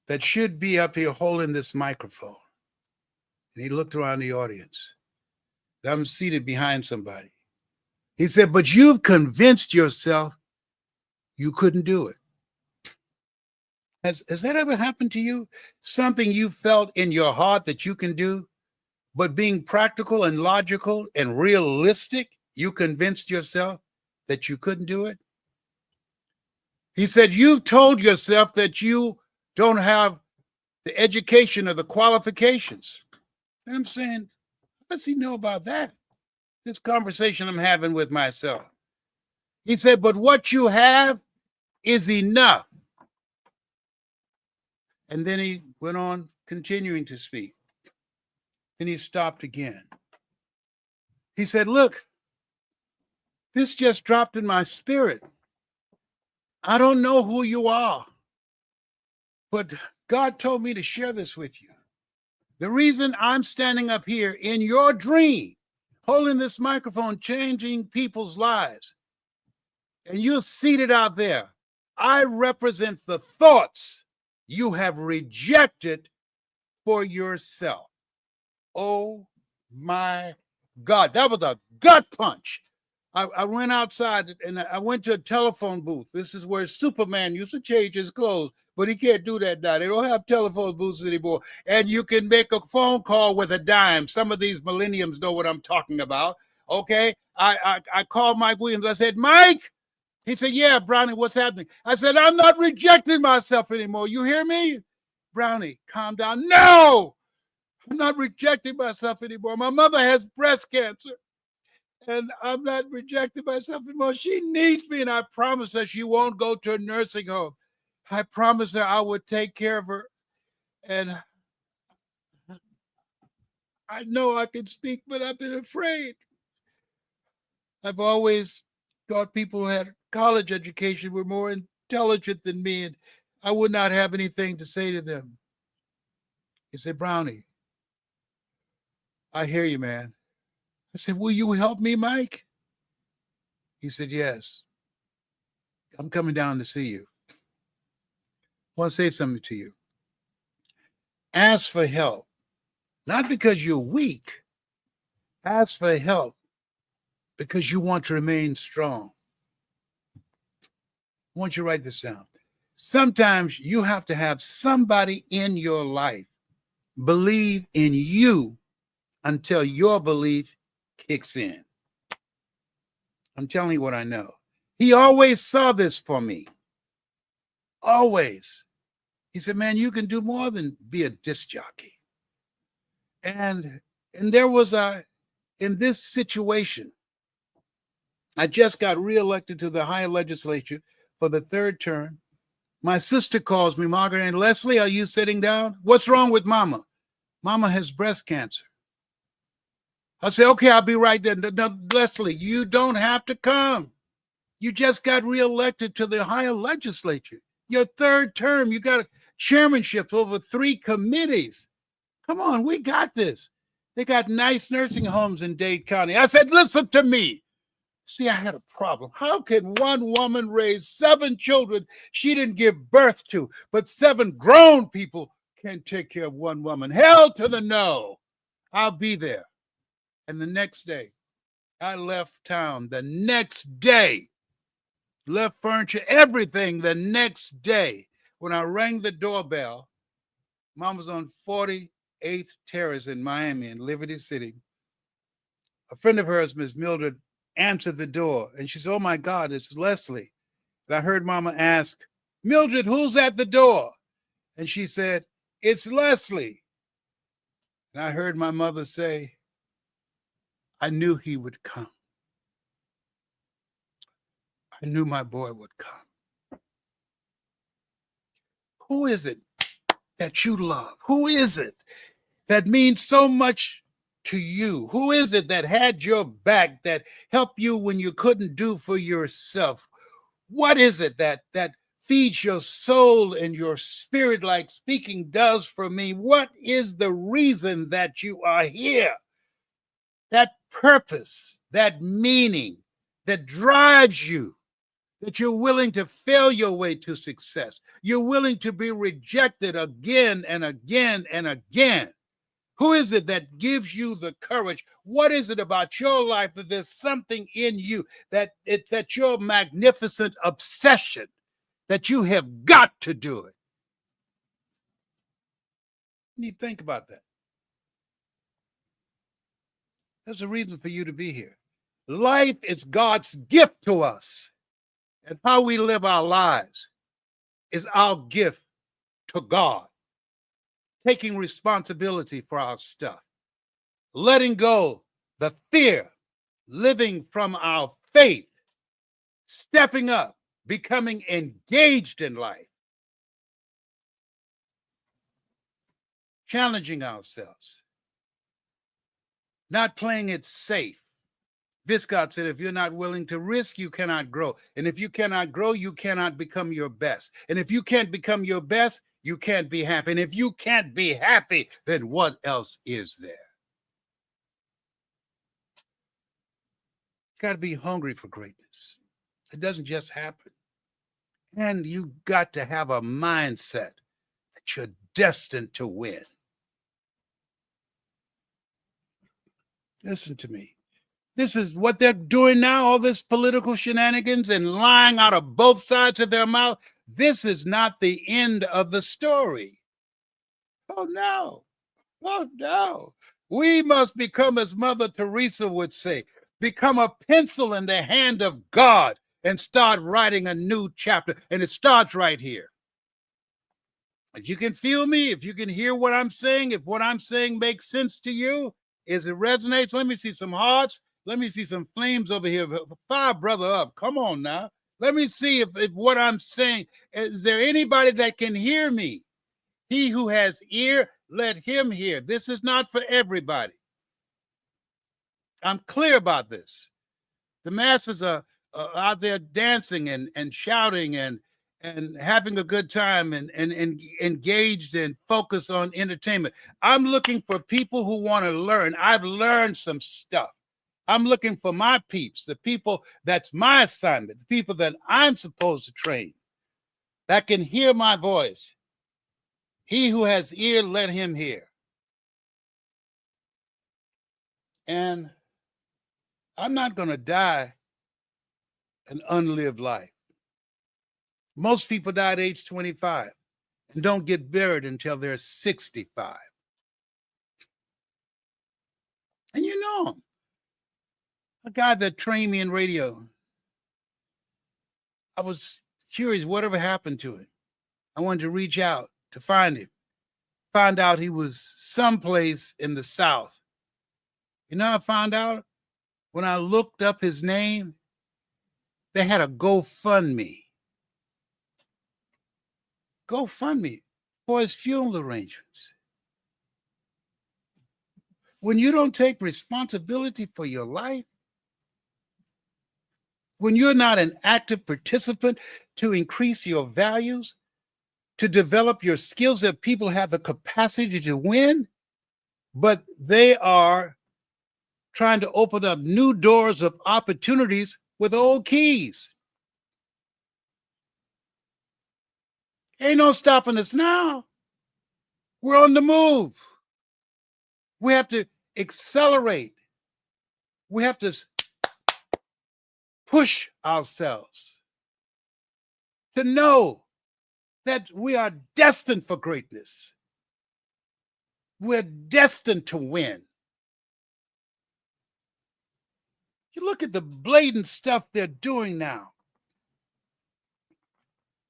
that should be up here holding this microphone. And he looked around the audience. I'm seated behind somebody. He said, but you've convinced yourself you couldn't do it. Has that ever happened to you? Something you felt in your heart that you can do, but being practical and logical and realistic, you convinced yourself that you couldn't do it? He said, you've told yourself that you don't have the education or the qualifications. And I'm saying, what does he know about that? This conversation I'm having with myself. He said, but what you have is enough. And then he went on continuing to speak. And he stopped again. He said, look, this just dropped in my spirit. I don't know who you are, but God told me to share this with you. The reason I'm standing up here in your dream, holding this microphone, changing people's lives, and you're seated out there, I represent the thoughts you have rejected for yourself. Oh my God, that was a gut punch. I went outside and I went to a telephone booth. This is where Superman used to change his clothes, but he can't do that now. They don't have telephone booths anymore. And you can make a phone call with a dime. Some of these millenniums know what I'm talking about. Okay. I called Mike Williams. I said, Mike. He said, yeah, Brownie, what's happening? I said, I'm not rejecting myself anymore. You hear me? Brownie, calm down. No, I'm not rejecting myself anymore. My mother has breast cancer. And I'm not rejecting myself anymore. She needs me, and I promise her she won't go to a nursing home. I promised her I would take care of her. And I know I can speak, but I've been afraid. I've always thought people who had college education were more intelligent than me, and I would not have anything to say to them. He said, Brownie, I hear you, man. I said, will you help me, Mike? He said, yes. I'm coming down to see you. I want to say something to you. Ask for help, not because you're weak. Ask for help because you want to remain strong. I want you to write this down. Sometimes you have to have somebody in your life believe in you until your belief kicks in. I'm telling you what I know. He always saw this for me. Always. He said, man, you can do more than be a disc jockey. And there was in this situation, I just got reelected to the higher legislature for the third term. My sister calls me, Margaret, and Leslie, are you sitting down? What's wrong with Mama? Mama has breast cancer. I say, okay, I'll be right there. No, Leslie, you don't have to come. You just got reelected to the higher legislature. Your third term, you got a chairmanship over 3 committees. Come on, we got this. They got nice nursing homes in Dade County. I said, listen to me. See, I had a problem. How can one woman raise 7 children she didn't give birth to, but 7 grown people can't take care of one woman? Hell to the no. I'll be there. And the next day, I left town. The next day, left furniture, everything the next day. When I rang the doorbell, Mom was on 48th Terrace in Miami, in Liberty City. A friend of hers, Miss Mildred, answered the door, and she said, "Oh my God, it's Leslie." And I heard Mama ask, "Mildred, who's at the door?" And she said, "It's Leslie." And I heard my mother say, "I knew he would come. I knew my boy would come." Who is it that you love? Who is it that means so much to you? Who is it that had your back, that helped you when you couldn't do for yourself? What is it that feeds your soul and your spirit like speaking does for me? What is the reason that you are here? That purpose, that meaning that drives you, that you're willing to fail your way to success. You're willing to be rejected again and again and again. Who is it that gives you the courage? What is it about your life that there's something in you that it's that your magnificent obsession that you have got to do it? You need to think about that. There's a reason for you to be here. Life is God's gift to us, and how we live our lives is our gift to God. Taking responsibility for our stuff, letting go the fear, living from our faith, stepping up, becoming engaged in life, challenging ourselves, not playing it safe. Viscott said, if you're not willing to risk, you cannot grow. And if you cannot grow, you cannot become your best. And if you can't become your best, you can't be happy. And if you can't be happy, then what else is there? You got to be hungry for greatness. It doesn't just happen. And you got to have a mindset that you're destined to win. Listen to me. This is what they're doing now, all this political shenanigans and lying out of both sides of their mouth. This is not the end of the story. Oh, no. Oh, no. We must become, as Mother Teresa would say, become a pencil in the hand of God and start writing a new chapter. And it starts right here. If you can feel me, if you can hear what I'm saying, if what I'm saying makes sense to you, is it resonates? Let me see some hearts. Let me see some flames over here. Fire brother up. Come on now. Let me see if what I'm saying, is there anybody that can hear me? He who has ear, let him hear. This is not for everybody. I'm clear about this. The masses are out there dancing and shouting and having a good time and engaged and focused on entertainment. I'm looking for people who want to learn. I've learned some stuff. I'm looking for my peeps, the people that's my assignment, the people that I'm supposed to train, that can hear my voice. He who has ear, let him hear. And I'm not going to die an unlived life. Most people die at age 25 and don't get buried until they're 65. And you know him. A guy that trained me in radio. I was curious whatever happened to him. I wanted to reach out to find him. Found out he was someplace in the South. You know, I found out when I looked up his name, they had a GoFundMe. GoFundMe for his funeral arrangements. When you don't take responsibility for your life, when you're not an active participant to increase your values, to develop your skills, that people have the capacity to win, but they are trying to open up new doors of opportunities with old keys. Ain't no stopping us now. We're on the move. We have to accelerate. We have to push ourselves to know that we are destined for greatness. We're destined to win. You look at the blatant stuff they're doing now,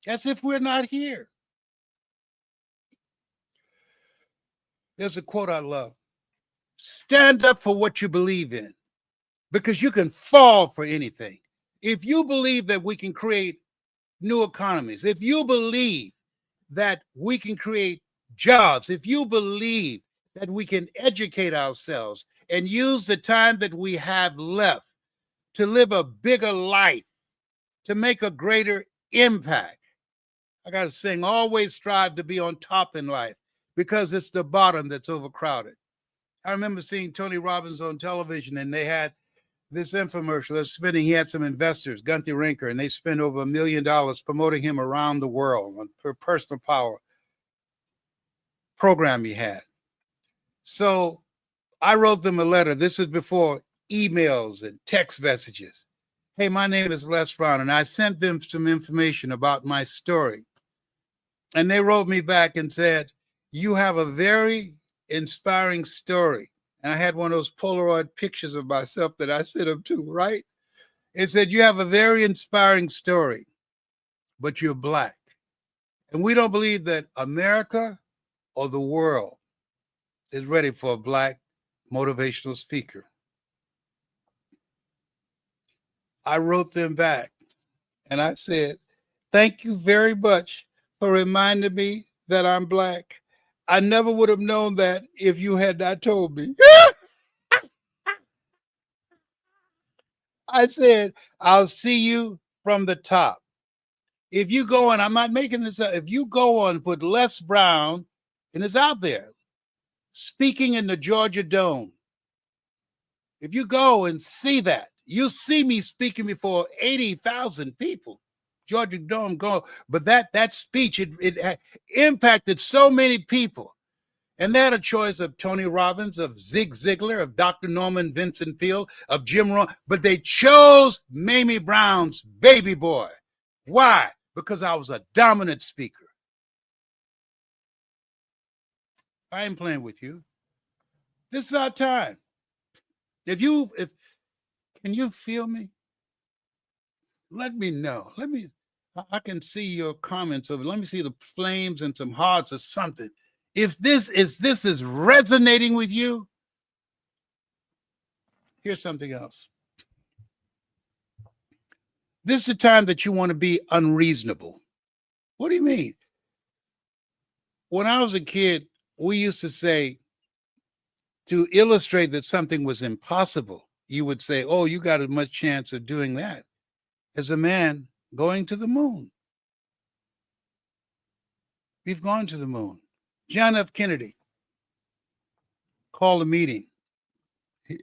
as if we're not here. There's a quote I love. Stand up for what you believe in, because you can fall for anything. If you believe that we can create new economies, if you believe that we can create jobs, if you believe that we can educate ourselves and use the time that we have left to live a bigger life, to make a greater impact. I got to sing, always strive to be on top in life, because it's the bottom that's overcrowded. I remember seeing Tony Robbins on television, and they had this infomercial that's spending. He had some investors, Gunther Rinker, and they spent over $1 million promoting him around the world on her personal power program he had. So I wrote them a letter. This is before emails and text messages. Hey, my name is Les Brown, and I sent them some information about my story. And they wrote me back and said, you have a very inspiring story. And I had one of those Polaroid pictures of myself that I sent them to, right? It said, you have a very inspiring story, but you're Black. And we don't believe that America or the world is ready for a Black motivational speaker. I wrote them back and I said, thank you very much for reminding me that I'm Black. I never would have known that if you had not told me. I said, I'll see you from the top. If you go on, I'm not making this up. If you go on, put Les Brown, and it's out there, speaking in the Georgia Dome. If you go and see that, you'll see me speaking before 80,000 people. Georgia Dome, go. But that speech, it impacted so many people. And they had a choice of Tony Robbins, of Zig Ziglar, of Dr. Norman Vincent Peale, of Jim Rohn, but they chose Mamie Brown's Baby Boy. Why? Because I was a dominant speaker. I ain't playing with you. This is our time. Can you feel me? Let me know. I can see your comments of it. Let me see the flames and some hearts or something. If this is resonating with you, here's something else. This is the time that you want to be unreasonable. What do you mean? When I was a kid, we used to say, to illustrate that something was impossible, you would say, oh, you got as much chance of doing that as a man going to the moon. We've gone to the moon. John F. Kennedy called a meeting.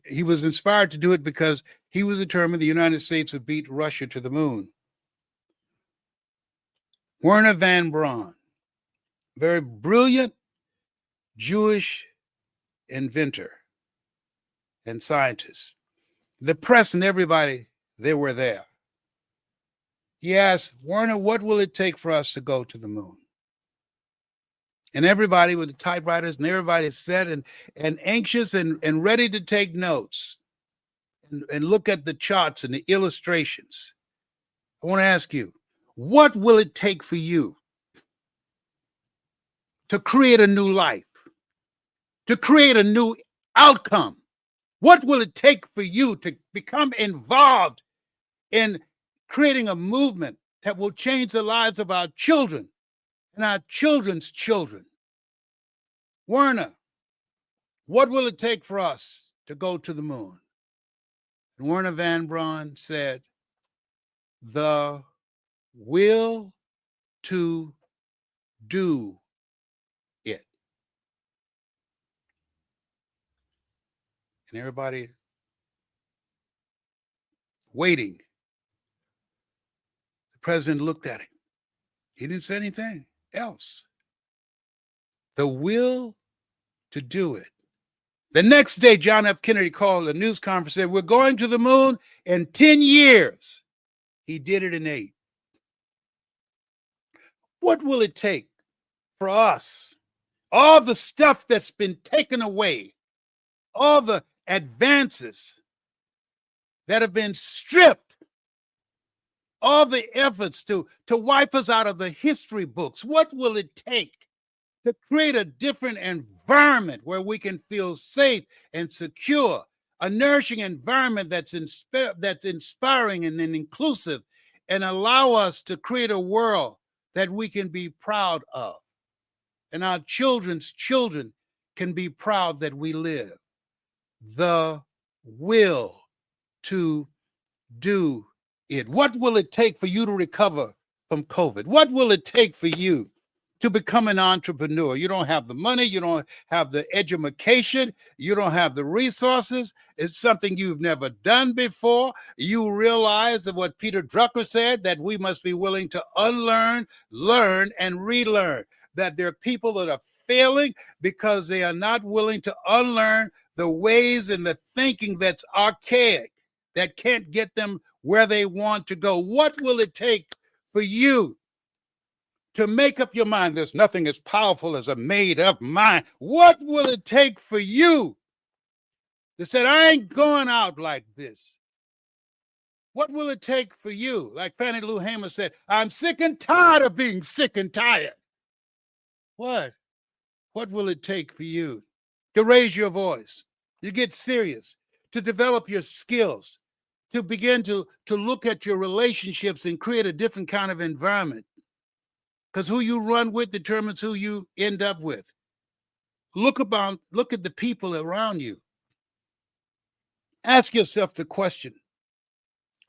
He was inspired to do it because he was determined the United States would beat Russia to the moon. Werner von Braun, very brilliant Jewish inventor and scientist. The press and everybody, they were there. He asked, Werner, what will it take for us to go to the moon? And everybody with the typewriters and everybody set and anxious and ready to take notes and look at the charts and the illustrations. I want to ask you, what will it take for you to create a new life, to create a new outcome? What will it take for you to become involved in creating a movement that will change the lives of our children and our children's children? Werner, what will it take for us to go to the moon? And Werner von Braun said, the will to do it. And everybody waiting. The president looked at him. He didn't say anything else. The will to do it. The next day, John F. Kennedy called a news conference and said, we're going to the moon in 10 years. He did it in 8. What will it take for us? All the stuff that's been taken away, all the advances that have been stripped, all the efforts to wipe us out of the history books. What will it take to create a different environment where we can feel safe and secure, a nourishing environment that's inspiring and inclusive, and allow us to create a world that we can be proud of, and our children's children can be proud that we live? The will to do it. What will it take for you to recover from COVID? What will it take for you to become an entrepreneur? You don't have the money, you don't have the education, you don't have the resources. It's something you've never done before. You realize that what Peter Drucker said, that we must be willing to unlearn, learn, and relearn. That there are people that are failing because they are not willing to unlearn the ways and the thinking that's archaic, that can't get them where they want to go. What will it take for you to make up your mind? There's nothing as powerful as a made up mind. What will it take for you to say, I ain't going out like this? What will it take for you? Like Fannie Lou Hamer said, I'm sick and tired of being sick and tired. What will it take for you to raise your voice, to get serious, to develop your skills, to begin to look at your relationships and create a different kind of environment? Because who you run with determines who you end up with. Look at the people around you. Ask yourself the question,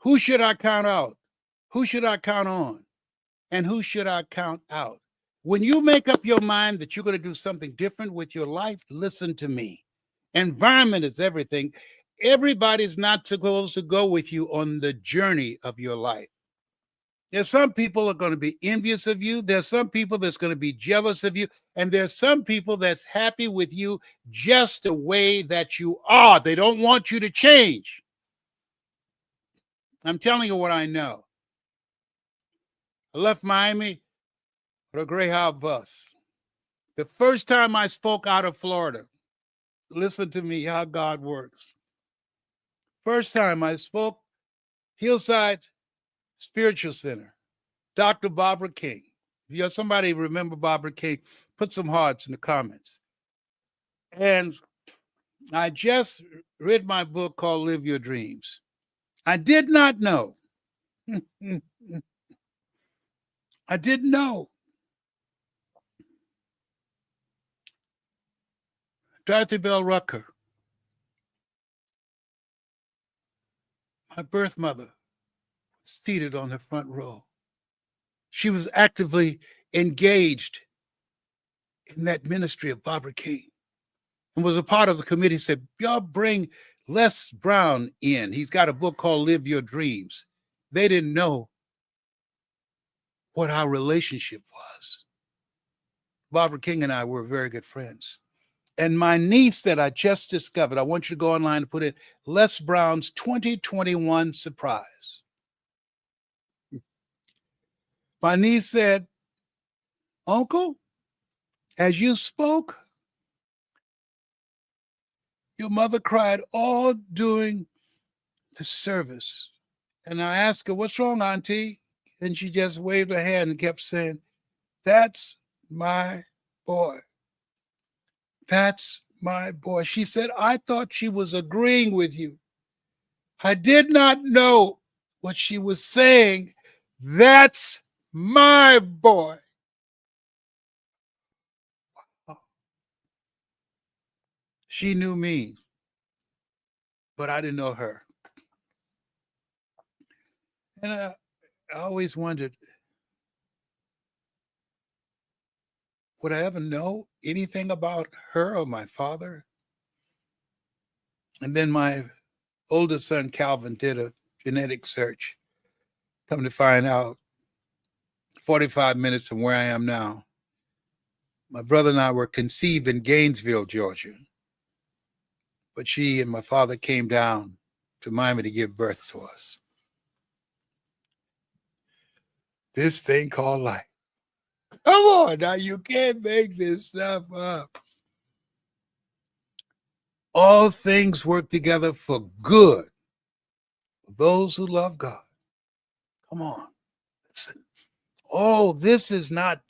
who should I count out? Who should I count on? And who should I count out? When you make up your mind that you're going to do something different with your life, listen to me. Environment is everything. Everybody's not supposed to go with you on the journey of your life. There's some people are going to be envious of you. There's some people that's going to be jealous of you. And there's some people that's happy with you just the way that you are. They don't want you to change. I'm telling you what I know. I left Miami with a Greyhound bus. The first time I spoke out of Florida, listen to me how God works. First time I spoke, Hillside Spiritual Center, Dr. Barbara King. If you have somebody remember Barbara King, put some hearts in the comments. And I just read my book called Live Your Dreams. I did not know. I didn't know. Dorothy Bell Rucker, my birth mother, seated on the front row. She was actively engaged in that ministry of Barbara King and was a part of the committee. Said, y'all bring Les Brown in. He's got a book called Live Your Dreams. They didn't know what our relationship was. Barbara King and I were very good friends. And my niece that I just discovered, I want you to go online and put in Les Brown's 2021 surprise. My niece said, Uncle, as you spoke, your mother cried all during the service. And I asked her, what's wrong, Auntie? And she just waved her hand and kept saying, that's my boy. That's my boy. She said, I thought she was agreeing with you. I did not know what she was saying. That's my boy. She knew me, but I didn't know her. And I always wondered, would I ever know anything about her or my father? And then my oldest son, Calvin, did a genetic search. Come to find out, 45 minutes from where I am now, my brother and I were conceived in Gainesville, Georgia. But she and my father came down to Miami to give birth to us. This thing called life. Come on, now you can't make this stuff up. All things work together for good for those who love God. Come on. Listen. Oh, this is not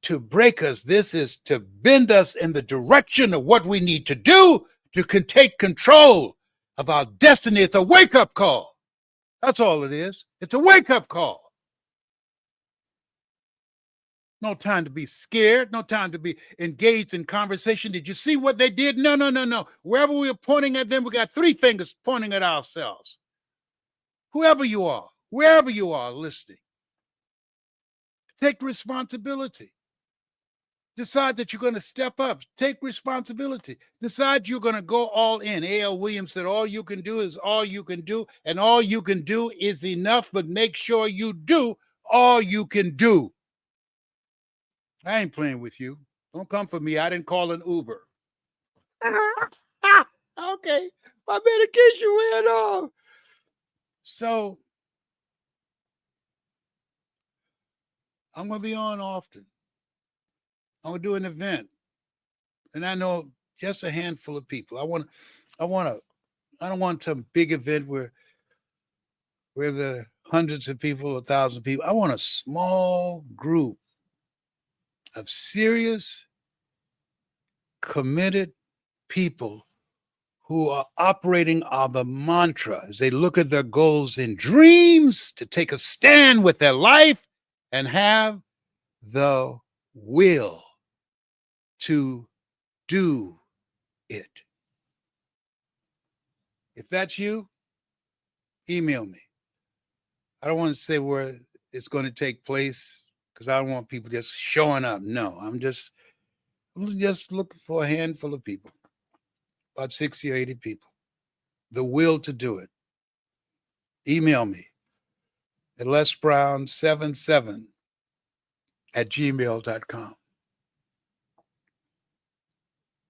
to break us. This is to bend us in the direction of what we need to do to take control of our destiny. It's a wake-up call. That's all it is. It's a wake-up call. No time to be scared. No time to be engaged in conversation. Did you see what they did? No, no, no, no. Wherever we were pointing at them, we got three fingers pointing at ourselves. Whoever you are, wherever you are listening, take responsibility. Decide that you're going to step up. Take responsibility. Decide you're going to go all in. A.L. Williams said, all you can do is all you can do, and all you can do is enough, but make sure you do all you can do. I ain't playing with you. Don't come for me. I didn't call an Uber. Okay. My medication went off. So I'm going to be on often. I'm going to do an event. And I know just a handful of people. I don't want some big event where the hundreds of people, 1,000 people. I want a small group of serious, committed people who are operating on the mantra as they look at their goals and dreams to take a stand with their life and have the will to do it. If that's you, email me. I don't want to say where it's going to take place because I don't want people just showing up. No, I'm just looking for a handful of people, about 60 or 80 people, the will to do it. Email me at lesbrown77@gmail.com.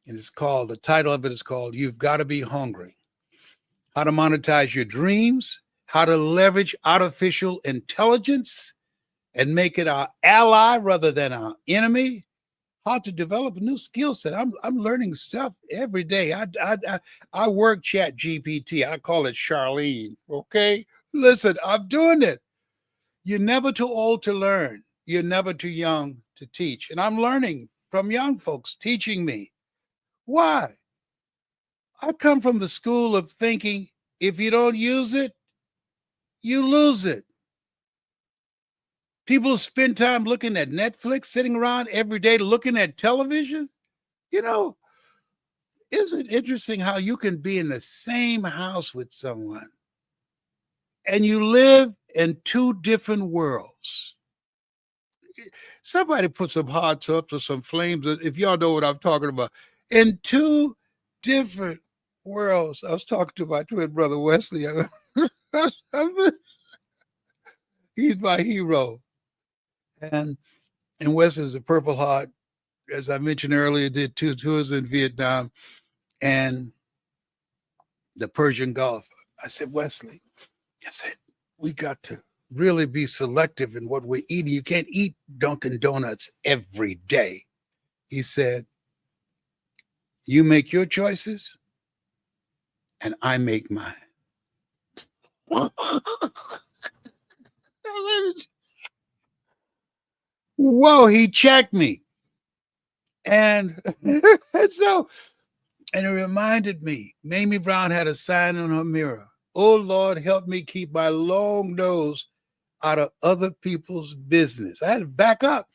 And the title of it is called You've Got to Be Hungry. How to monetize your dreams, how to leverage artificial intelligence and make it our ally rather than our enemy, how to develop a new skill set. I'm learning stuff every day. I work Chat GPT. I call it Charlene, okay? Listen, I'm doing it. You're never too old to learn. You're never too young to teach. And I'm learning from young folks teaching me. Why? I come from the school of thinking if you don't use it, you lose it. People spend time looking at Netflix, sitting around every day looking at television. You know, isn't it interesting how you can be in the same house with someone and you live in two different worlds? Somebody put some hot tubs or some flames, if y'all know what I'm talking about, in two different worlds. I was talking to my twin brother, Wesley. He's my hero. And Wes is a Purple Heart, as I mentioned earlier, did 2 tours in Vietnam and the Persian Gulf. I said, Wesley, we got to really be selective in what we're eating. You can't eat Dunkin' Donuts every day. He said, you make your choices and I make mine. Whoa, he checked me. And it reminded me, Mamie Brown had a sign on her mirror. Oh, Lord, help me keep my long nose out of other people's business. I had to back up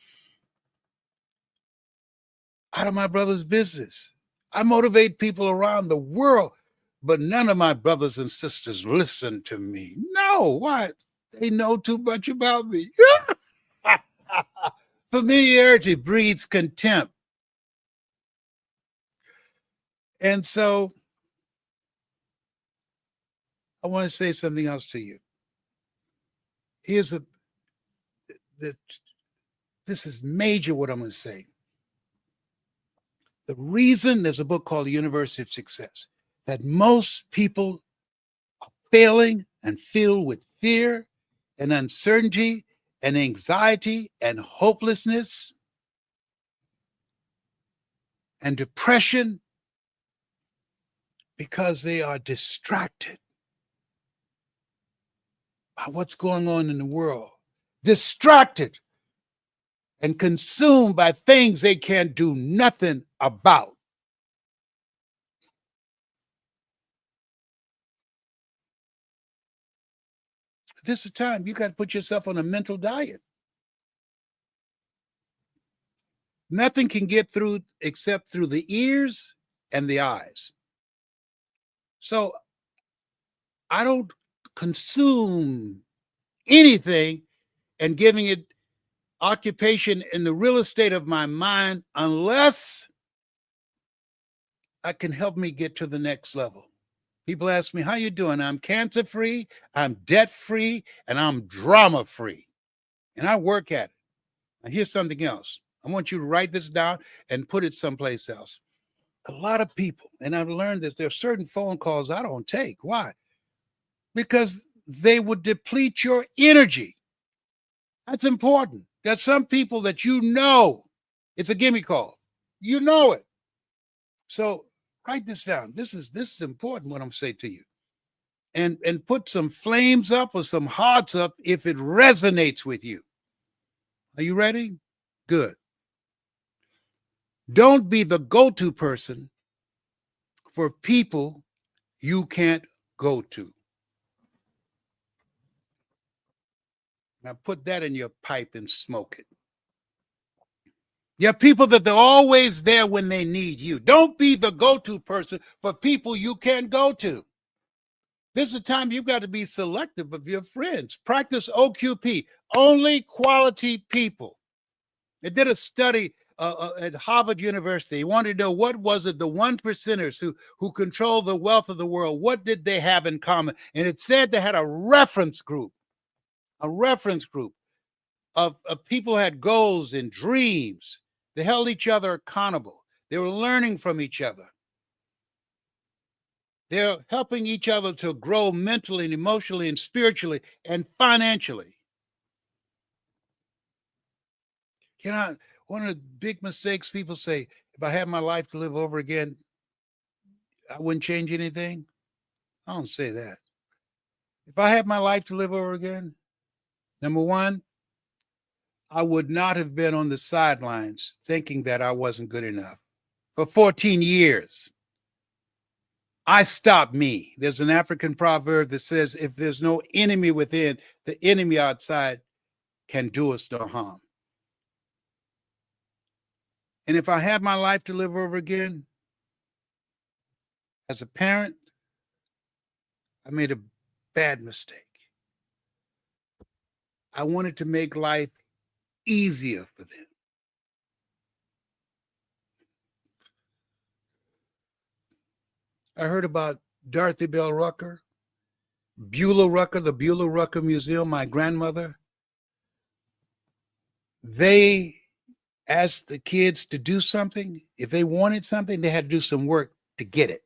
out of my brother's business. I motivate people around the world, but none of my brothers and sisters listen to me. No, why? They know too much about me. Familiarity breeds contempt. And so I want to say something else to you. Here's the this is major what I'm going to say. The reason there's a book called The University of Success that most people are failing and filled with fear and uncertainty and anxiety and hopelessness and depression because they are distracted by what's going on in the world, distracted and consumed by things they can't do nothing about. This is the time you got to put yourself on a mental diet. Nothing can get through except through the ears and the eyes. So I don't consume anything and giving it occupation in the real estate of my mind unless it can help me get to the next level. People ask me, how you doing? I'm cancer free, I'm debt free, and I'm drama free. And I work at it. Now here's something else. I want you to write this down and put it someplace else. A lot of people, and I've learned that there are certain phone calls I don't take. Why? Because they would deplete your energy. That's important. There's some people that you know it's a gimme call. You know it. So write this down. This is important what I'm saying to you. And put some flames up or some hearts up if it resonates with you. Are you ready? Good. Don't be the go-to person for people you can't go to. Now put that in your pipe and smoke it. There are people that they're always there when they need you. Don't be the go-to person for people you can't go to. This is the time you've got to be selective of your friends. Practice OQP, only quality people. They did a study at Harvard University. He wanted to know what was it, the 1%ers who control the wealth of the world, what did they have in common? And it said they had a reference group of people who had goals and dreams. They held each other accountable. They were learning from each other. They're helping each other to grow mentally and emotionally and spiritually and financially. You know, one of the big mistakes people say, if I had my life to live over again, I wouldn't change anything. I don't say that. If I had my life to live over again, number one, I would not have been on the sidelines thinking that I wasn't good enough. For 14 years, I stopped me. There's an African proverb that says, if there's no enemy within, the enemy outside can do us no harm. And if I had my life to live over again, as a parent, I made a bad mistake. I wanted to make life easier for them. I heard about Dorothy Bell Rucker, Beulah Rucker, the Beulah Rucker Museum, my grandmother. They asked the kids to do something. If they wanted something, they had to do some work to get it.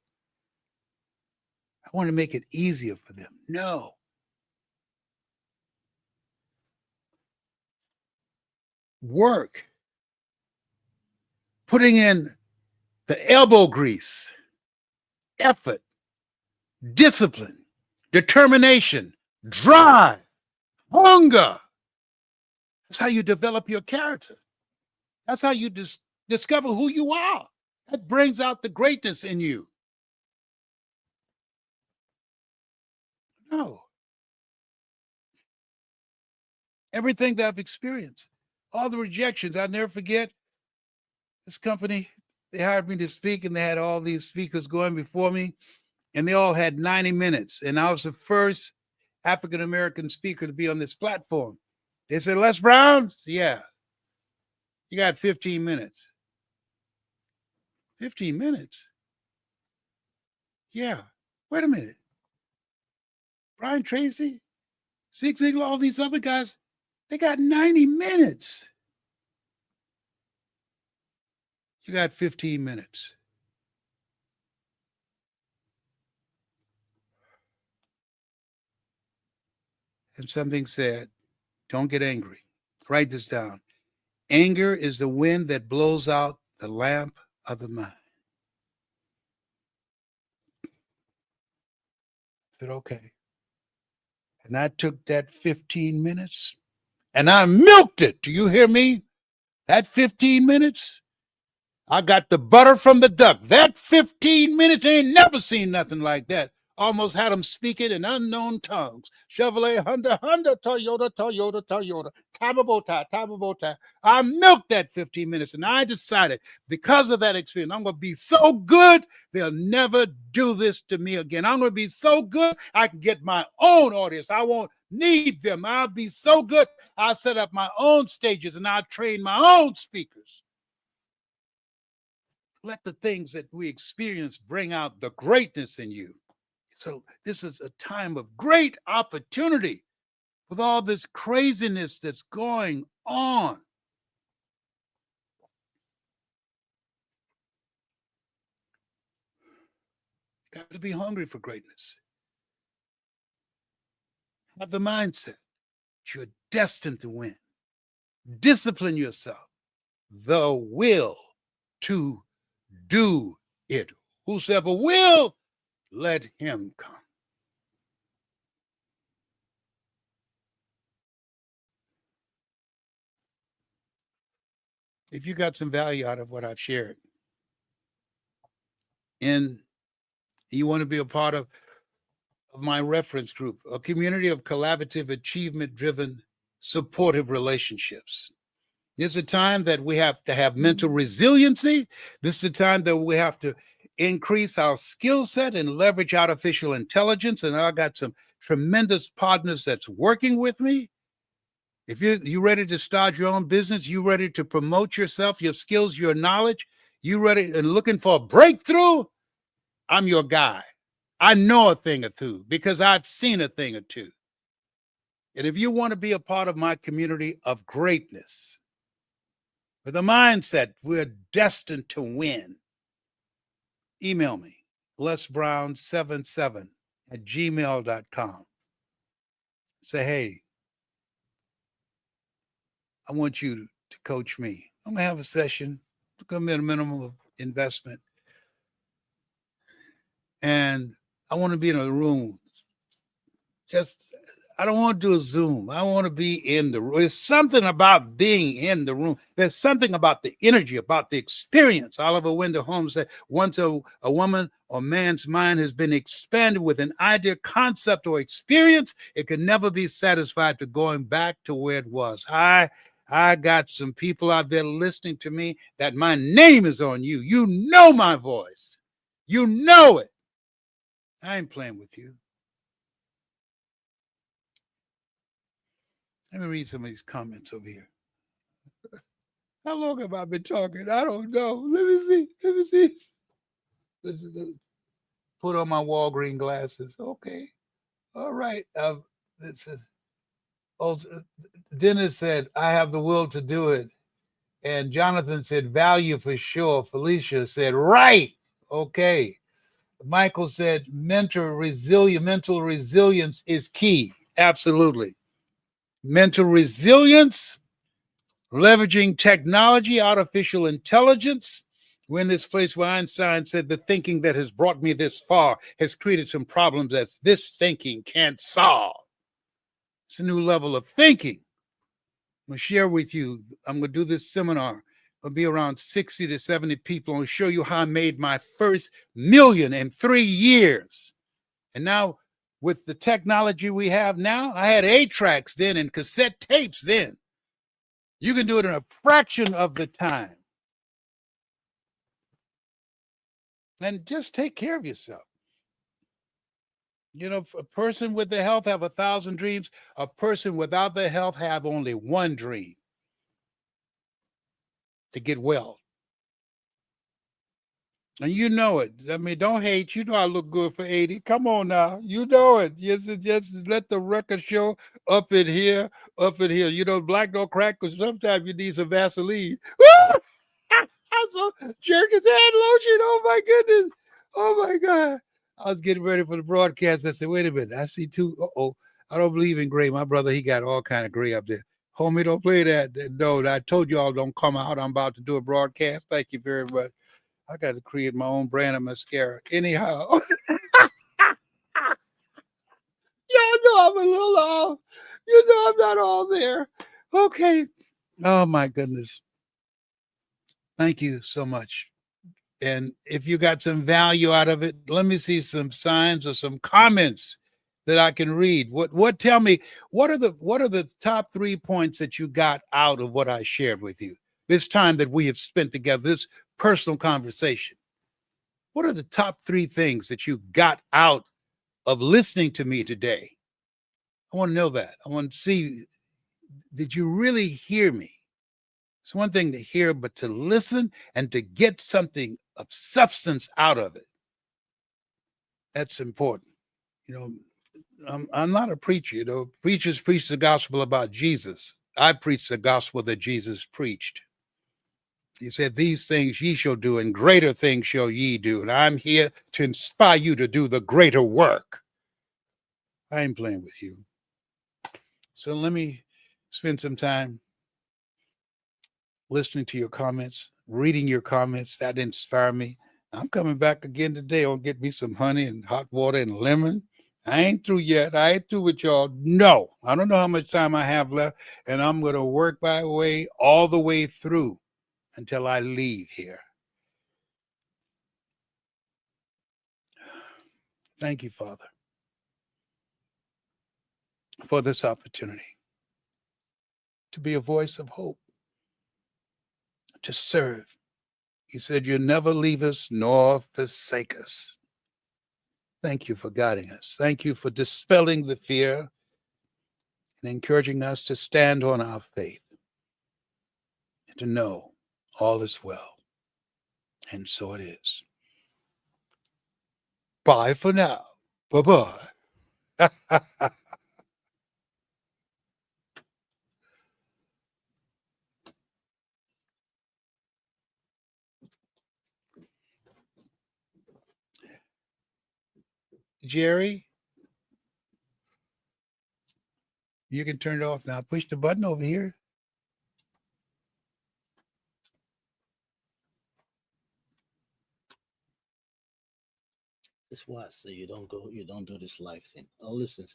I want to make it easier for them. No. Work. Putting in the elbow grease, effort, discipline, determination, drive, hunger. That's how you develop your character. That's how you discover who you are. That brings out the greatness in you. No. Everything that I've experienced, all the rejections, I'll never forget this company. They hired me to speak, and they had all these speakers going before me, and they all had 90 minutes. And I was the first African-American speaker to be on this platform. They said, Les Brown? Yeah. You got 15 minutes. 15 minutes? Yeah. Wait a minute. Brian Tracy, Zig Ziglar, all these other guys, they got 90 minutes. You got 15 minutes. And something said, don't get angry. Write this down. Anger is the wind that blows out the lamp of the mind. I said, okay. And I took that 15 minutes and I milked it. Do you hear me? That 15 minutes, I got the butter from the duck. That 15 minutes, ain't never seen nothing like that. Almost had them speaking in unknown tongues. Chevrolet, Honda, Honda, Toyota, Toyota, Toyota, Tababota, Tababota. I milked that 15 minutes, and I decided because of that experience, I'm going to be so good, they'll never do this to me again. I'm going to be so good, I can get my own audience. I won't need them. I'll be so good, I'll set up my own stages, and I'll train my own speakers. Let the things that we experience bring out the greatness in you. So this is a time of great opportunity with all this craziness that's going on. Got to be hungry for greatness. Have the mindset that you're destined to win. Discipline yourself. The will to do it. Whosoever will, let him come. If you got some value out of what I've shared, and you want to be a part of my reference group, a community of collaborative, achievement-driven, supportive relationships. This is a time that we have to have mental resiliency. This is a time that we have to increase our skill set and leverage artificial intelligence. And I got some tremendous partners that's working with me. If you're ready to start your own business, you ready to promote yourself, your skills, your knowledge, you ready and looking for a breakthrough, I'm your guy. I know a thing or two because I've seen a thing or two. And if you want to be a part of my community of greatness, with a mindset we're destined to win, email me, lesbrown77@gmail.com. Say, hey, I want you to coach me. I'm going to have a session. It's going to be a minimum of investment. And I want to be in a room. I don't want to do a Zoom. I want to be in the room. There's something about being in the room. There's something about the energy, about the experience. Oliver Wendell Holmes said, once a woman or man's mind has been expanded with an idea, concept, or experience, it can never be satisfied to going back to where it was. I got some people out there listening to me that my name is on you. You know my voice. You know it. I ain't playing with you. Let me read some of these comments over here. How long have I been talking? I don't know. Let me see. Put on my Walgreen glasses. Okay. All right. This is, Dennis said, I have the will to do it. And Jonathan said, value for sure. Felicia said, right. Okay. Michael said, mental resilience is key. Absolutely. Mental resilience, leveraging technology, artificial intelligence. We're in this place where Einstein said the thinking that has brought me this far has created some problems that this thinking can't solve. It's a new level of thinking. I'm going to share with you. I'm going to do this seminar. It'll be around 60 to 70 people. I'll show you how I made my first million in 3 years. And now, with the technology we have now, I had 8 tracks then and cassette tapes then. You can do it in a fraction of the time. And just take care of yourself. You know, a person with their health have 1,000 dreams. A person without their health have only one dream: to get well. And you know it. I mean, don't hate. You know I look good for 80. Come on now. You know it. Just let the record show up in here, up in here. You know, black don't crack because sometimes you need some Vaseline. I'm so jerk his head lotion. Oh my goodness. Oh my God. I was getting ready for the broadcast. I said, wait a minute. I see two. Uh-oh. I don't believe in gray. My brother, he got all kind of gray up there. Homie, don't play that. No, I told you all don't come out. I'm about to do a broadcast. Thank you very much. I got to create my own brand of mascara. Anyhow, y'all know I'm a little off. You know I'm not all there. Okay. Oh my goodness. Thank you so much. And if you got some value out of it, let me see some signs or some comments that I can read. What tell me what are the top 3 points that you got out of what I shared with you this time that we have spent together, this personal conversation? What are the top 3 things that you got out of listening to me today? I want to know that. I want to see, did you really hear me? It's one thing to hear, but to listen and to get something of substance out of it, that's important. You know, I'm not a preacher. You know, preachers preach the gospel about Jesus. I preach the gospel that Jesus preached. He said, these things ye shall do, and greater things shall ye do. And I'm here to inspire you to do the greater work. I ain't playing with you. So let me spend some time listening to your comments, reading your comments. That inspired me. I'm coming back again today. I'll get me some honey and hot water and lemon. I ain't through yet. I ain't through with y'all. No, I don't know how much time I have left, and I'm going to work my way all the way through until I leave here. Thank you, Father, for this opportunity to be a voice of hope, to serve. You said you'll never leave us nor forsake us. Thank you for guiding us. Thank you for dispelling the fear and encouraging us to stand on our faith and to know all is well. And so it is. Bye for now. Bye bye. Jerry, you can turn it off now. Push the button over here. That's why I say you don't do this live thing. I'll listen to